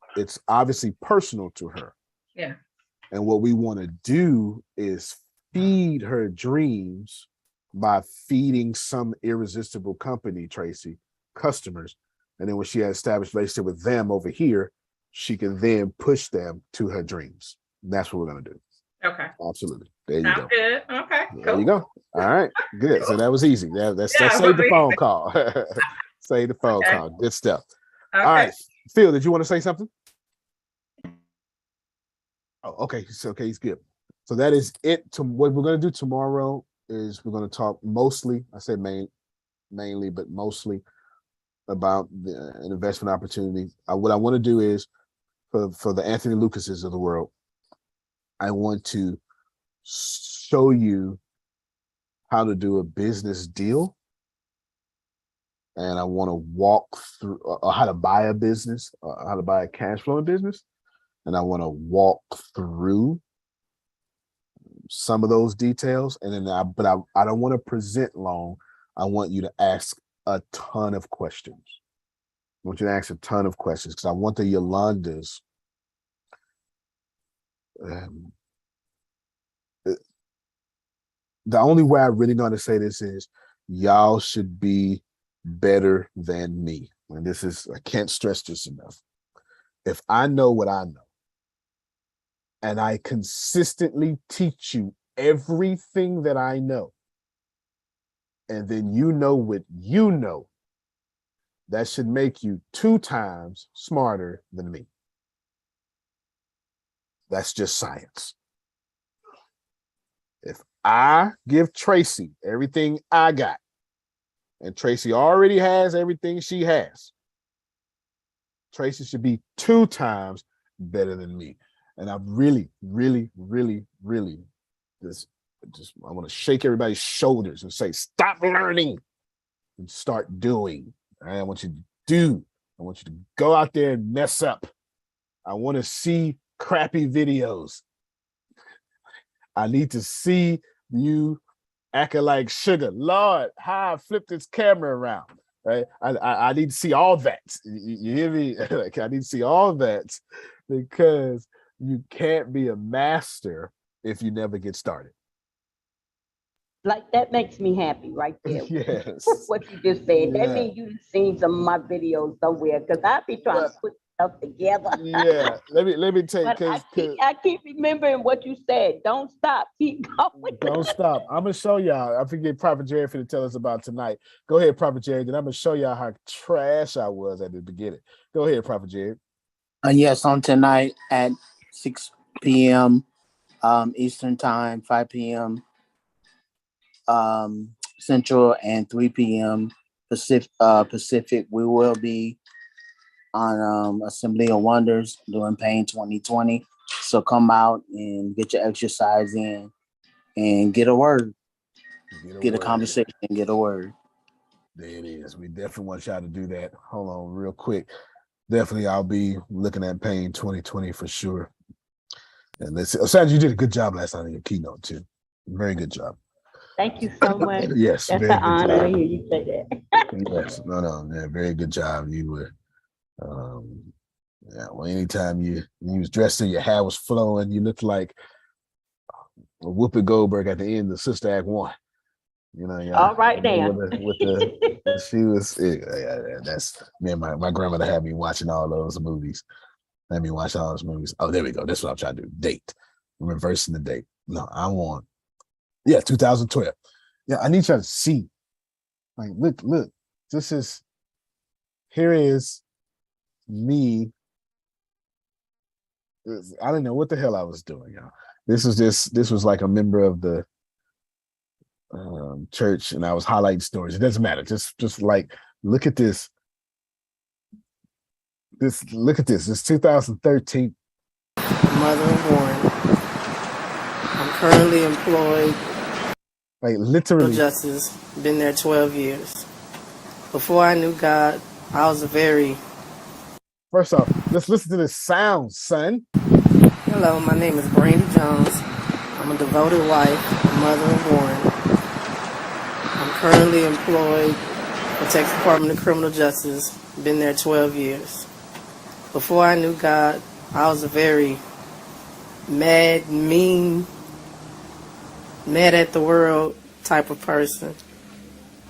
obviously personal to her. Yeah. And what we want to do is feed her dreams by feeding some irresistible company, Tracy, customers. And then when she has established relationship with them over here, she can then push them to her dreams. And that's what we're going to do. Okay. Absolutely. There you go. Good. Okay. There you go. All right. Good. So that was easy. Let's save the phone call. Save the phone call. Good stuff. Okay. All right. Phil, did you want to say something? Oh, okay. So, okay, he's good. So that is it. What we're going to do tomorrow is we're going to talk mostly, I say mainly, but mostly about an investment opportunity. What I want to do is for the Anthony Lucases of the world, I want to show you how to do a business deal. And I want to walk through how to buy a business, how to buy a cash flowing business. And I want to walk through some of those details. And then I don't want to present long. I want you to ask a ton of questions. I want you to ask a ton of questions because I want the Yolandas the only way I really know how to say this is y'all should be better than me. And I can't stress this enough. If I know what I know, and I consistently teach you everything that I know, and then you know what you know, that should make you 2 times smarter than me. That's just science. If I give Tracy everything I got, and Tracy already has everything she has, Tracy should be 2 times better than me. And I really, really, really, really just I want to shake everybody's shoulders and say, stop learning and start doing. I want you to do. I want you to go out there and mess up. I want to see crappy videos. I need to see you acting like sugar. Lord, how I flipped this camera around. Right? I need to see all that. You hear me? Like, I need to see all that because you can't be a master if you never get started. Like, that makes me happy right there. Yes. What you just said. Yeah. That means you've seen some of my videos somewhere, because I be trying to put together. Yeah, let me take But because I keep remembering what you said. Don't stop. Keep going. don't stop. I'm gonna show y'all. I forget Prophet Jared for to tell us about tonight. Go ahead, Prophet Jared. Then I'm gonna show y'all how trash I was at the beginning. Go ahead, Prophet Jared. Yes, on tonight at 6 p.m. Eastern Time, 5 p.m. Central, and 3 p.m. Pacific. We will be on Assembly of Wonders doing Pain 2020. So come out and get your exercise in and get a word. Get a conversation and get a word. There it is. We definitely want y'all to do that. Hold on real quick. Definitely, I'll be looking at Pain 2020 for sure. And let's see. Sandra, you did a good job last night in your keynote too. Very good job. Thank you so much. Yes, That's very an good honor to job. hear you say that. Yes, no, yeah, very good job. You were, yeah. Well, anytime you was dressed and your hair was flowing, you looked like Whoopi Goldberg at the end of Sister Act 1. You know, yeah. All right, you know, then. with the she was. Yeah, that's me and my grandmother had me watching all those movies. Let me watch all those movies. Oh, there we go. That's what I'm trying to do. Date. I'm reversing the date. No, I want. Yeah, 2012. Yeah, I need y'all to see. Like, look. This is. Here is me. I didn't know what the hell I was doing, y'all. This was like a member of the church, and I was highlighting stories. It doesn't matter. Just like look at this. Look at this. It's 2013. Mother of Warren. I'm currently employed. Like literally. Justice. Been there 12 years. Before I knew God, I was a very. First off, let's listen to this sound, son. Hello, my name is Brandy Jones. I'm a devoted wife, a mother of Warren. I'm currently employed for Texas Department of Criminal Justice. Been there 12 years. Before I knew God, I was a very mad, mean, mad at the world type of person.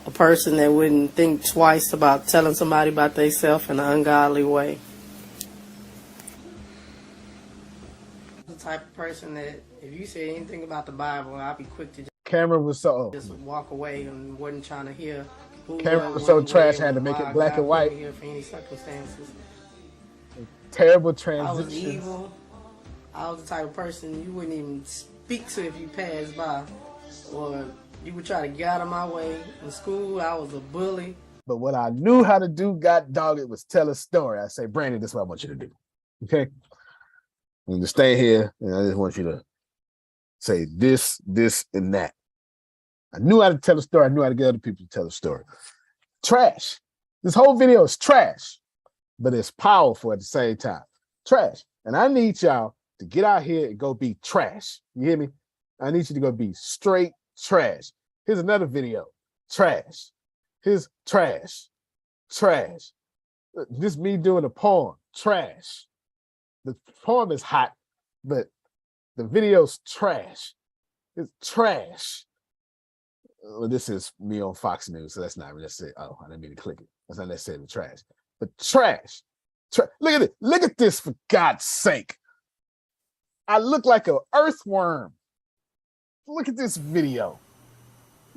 A person that wouldn't think twice about telling somebody about themselves in an ungodly way. The type of person that if you say anything about the Bible, I'll be quick to Camera was so just walk away and wasn't trying to hear who camera was what, so when, trash. where, I had to and make why it black God and put white. me here for any circumstances. Terrible I was transitions. evil. I was the type of person you wouldn't even speak to if you passed by, or you would try to get out of my way. In school, I was a bully. But what I knew how to do, God dog it, was tell a story. I say, Brandon, this is what I want you to do. Okay? And to stay here, and I just want you to say this, and that. I knew how to tell a story. I knew how to get other people to tell a story. Trash. This whole video is trash, but it's powerful at the same time. Trash. And I need y'all to get out here and go be trash. You hear me? I need you to go be straight trash. Here's another video. Trash. Here's trash. Trash. This me doing a poem. Trash. The poem is hot, but the video's trash. It's trash. Well, this is me on Fox News, so that's not necessarily. Oh, I didn't mean to click it. That's not necessarily trash, but trash. Look at it. Look at this, for God's sake. I look like an earthworm. Look at this video.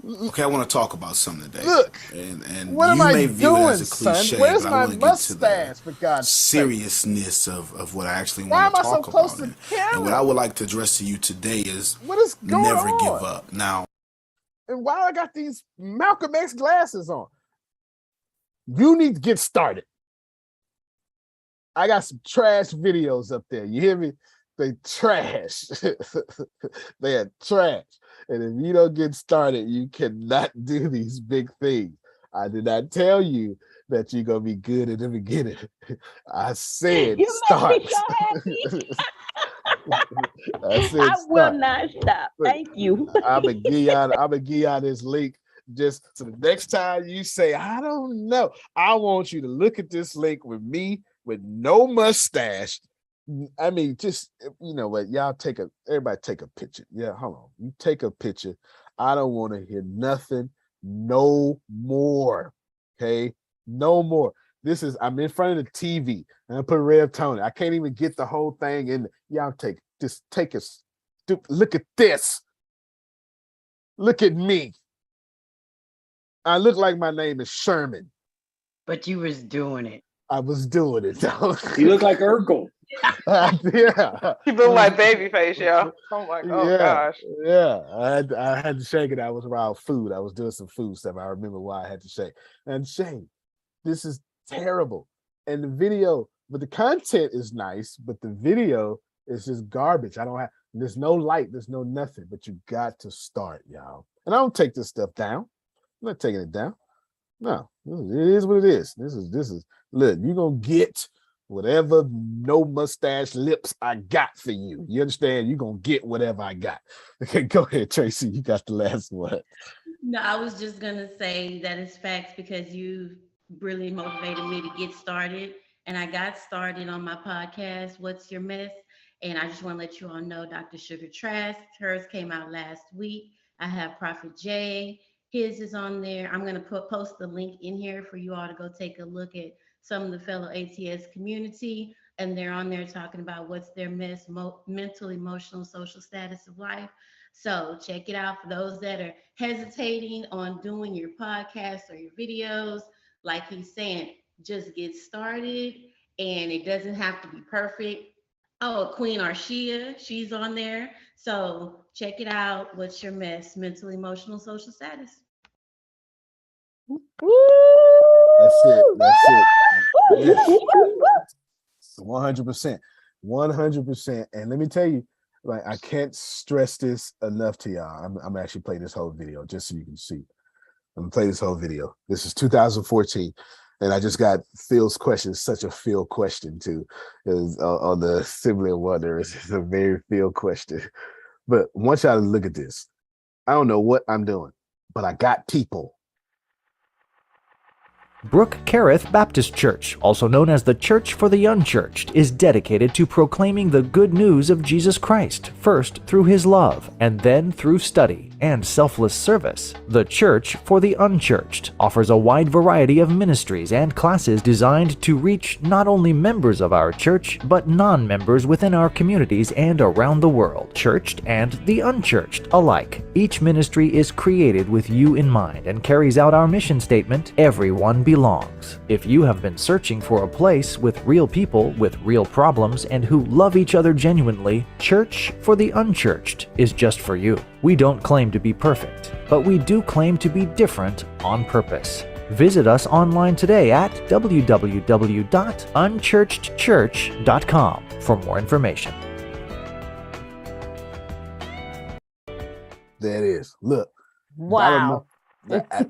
Okay, I want to talk about something today. Look, and what am you I may view doing, it as a cliche, son? Where's but I my want to get to the mustache, for God's sake? seriousness of what I actually Why want am to I so talk close about. to the camera? And what I would like to address to you today is what is going never on? give up. Now, and why I got these Malcolm X glasses on? You need to get started. I got some trash videos up there. You hear me? They trash. They are trash. And if you don't get started, you cannot do these big things. I did not tell you that you're gonna be good in the beginning. I said You start. make me so happy. I said I will start. not stop. Look, Thank you. I'm gonna give y'all this link. Just so the next time you say, I don't know, I want you to look at this link with me with no mustache. I mean, just, you know what, y'all everybody take a picture. Yeah, hold on. You take a picture. I don't want to hear nothing no more. Okay? No more. I'm in front of the TV and I put Rev Tony. I can't even get the whole thing in. Y'all take a look at this. Look at me. I look like my name is Sherman. But you was doing it. I was doing it. You look like Urkel. Yeah. You look like Babyface, yo. Oh my, oh gosh. Yeah. I had to shake it. I was around food. I was doing some food stuff. I remember why I had to shake. And shame. This is terrible. And the video, but the content is nice, but the video is just garbage. There's no light, there's no nothing, but you got to start, y'all. And I don't take this stuff down. I'm not taking it down. No, it is what it is. This is look, you're gonna get whatever no mustache lips I got for you. You understand? You're gonna get whatever I got. Okay, go ahead, Tracy. You got the last one. No, I was just gonna say that it's facts because you really motivated me to get started. And I got started on my podcast, What's Your Mess? And I just want to let you all know Dr. Sugar Trask, hers came out last week. I have Prophet Jay, his is on there. I'm going to post the link in here for you all to go take a look at some of the fellow ATS community. And they're on there talking about what's their mess, mental, emotional, social status of life. So check it out for those that are hesitating on doing your podcast or your videos. Like he's saying, just get started and it doesn't have to be perfect. Oh, Queen Arshia, she's on there. So check it out. What's your mess? Mental, emotional, social status. That's it. Yes. 100%. 100%. And let me tell you, like, I can't stress this enough to y'all. I'm actually playing this whole video just so you can see. I'm gonna play this whole video. This is 2014. And I just got Phil's question, such a Phil question too. Is on the Assembly of Wonder. It's a very Phil question. But I want y'all to look at this. I don't know what I'm doing, but I got people. Brook Kerith Baptist Church, also known as the Church for the Unchurched, is dedicated to proclaiming the good news of Jesus Christ, first through his love, and then through study and selfless service. The Church for the Unchurched offers a wide variety of ministries and classes designed to reach not only members of our church, but non-members within our communities and around the world, churched and the unchurched alike. Each ministry is created with you in mind and carries out our mission statement, everyone belongs. If you have been searching for a place with real people with real problems and who love each other genuinely, Church for the Unchurched is just for you. We don't claim to be perfect, but we do claim to be different on purpose. Visit us online today at www.unchurchedchurch.com for more information. There it is. Look. Wow.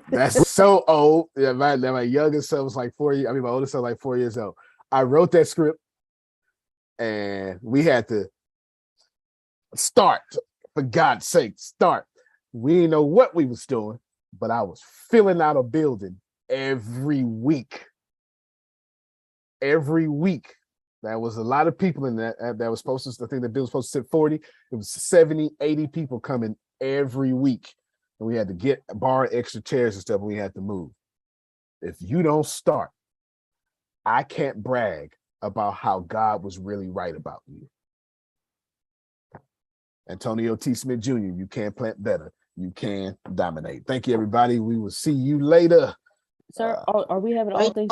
That's so old. Yeah, my youngest son was like 4 years. I mean, my oldest son was like 4 years old. I wrote that script, and we had to start. For God's sake, start. We didn't know what we was doing, but I was filling out a building every week. Every week. There was a lot of people in that was supposed to, I think the bill was supposed to sit 40. It was 70, 80 people coming every week. And we had to borrow extra chairs and stuff, and we had to move. If you don't start, I can't brag about how God was really right about you. Antonio T. Smith Jr., you can plant better. You can dominate. Thank you, everybody. We will see you later. Sir, are we having all things?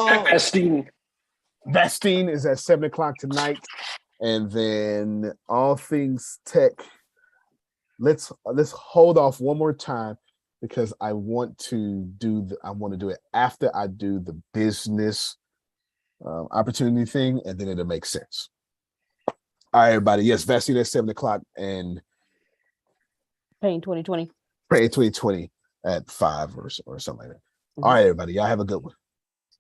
Vastine is at 7 o'clock tonight. And then All Things Tech. Let's hold off one more time because I want to do it after I do the business opportunity thing, and then it'll make sense. All right, everybody. Yes, Vastine at 7 o'clock and Pain 2020. Pray 2020 at 5 or something like that. All right, everybody. Y'all have a good one.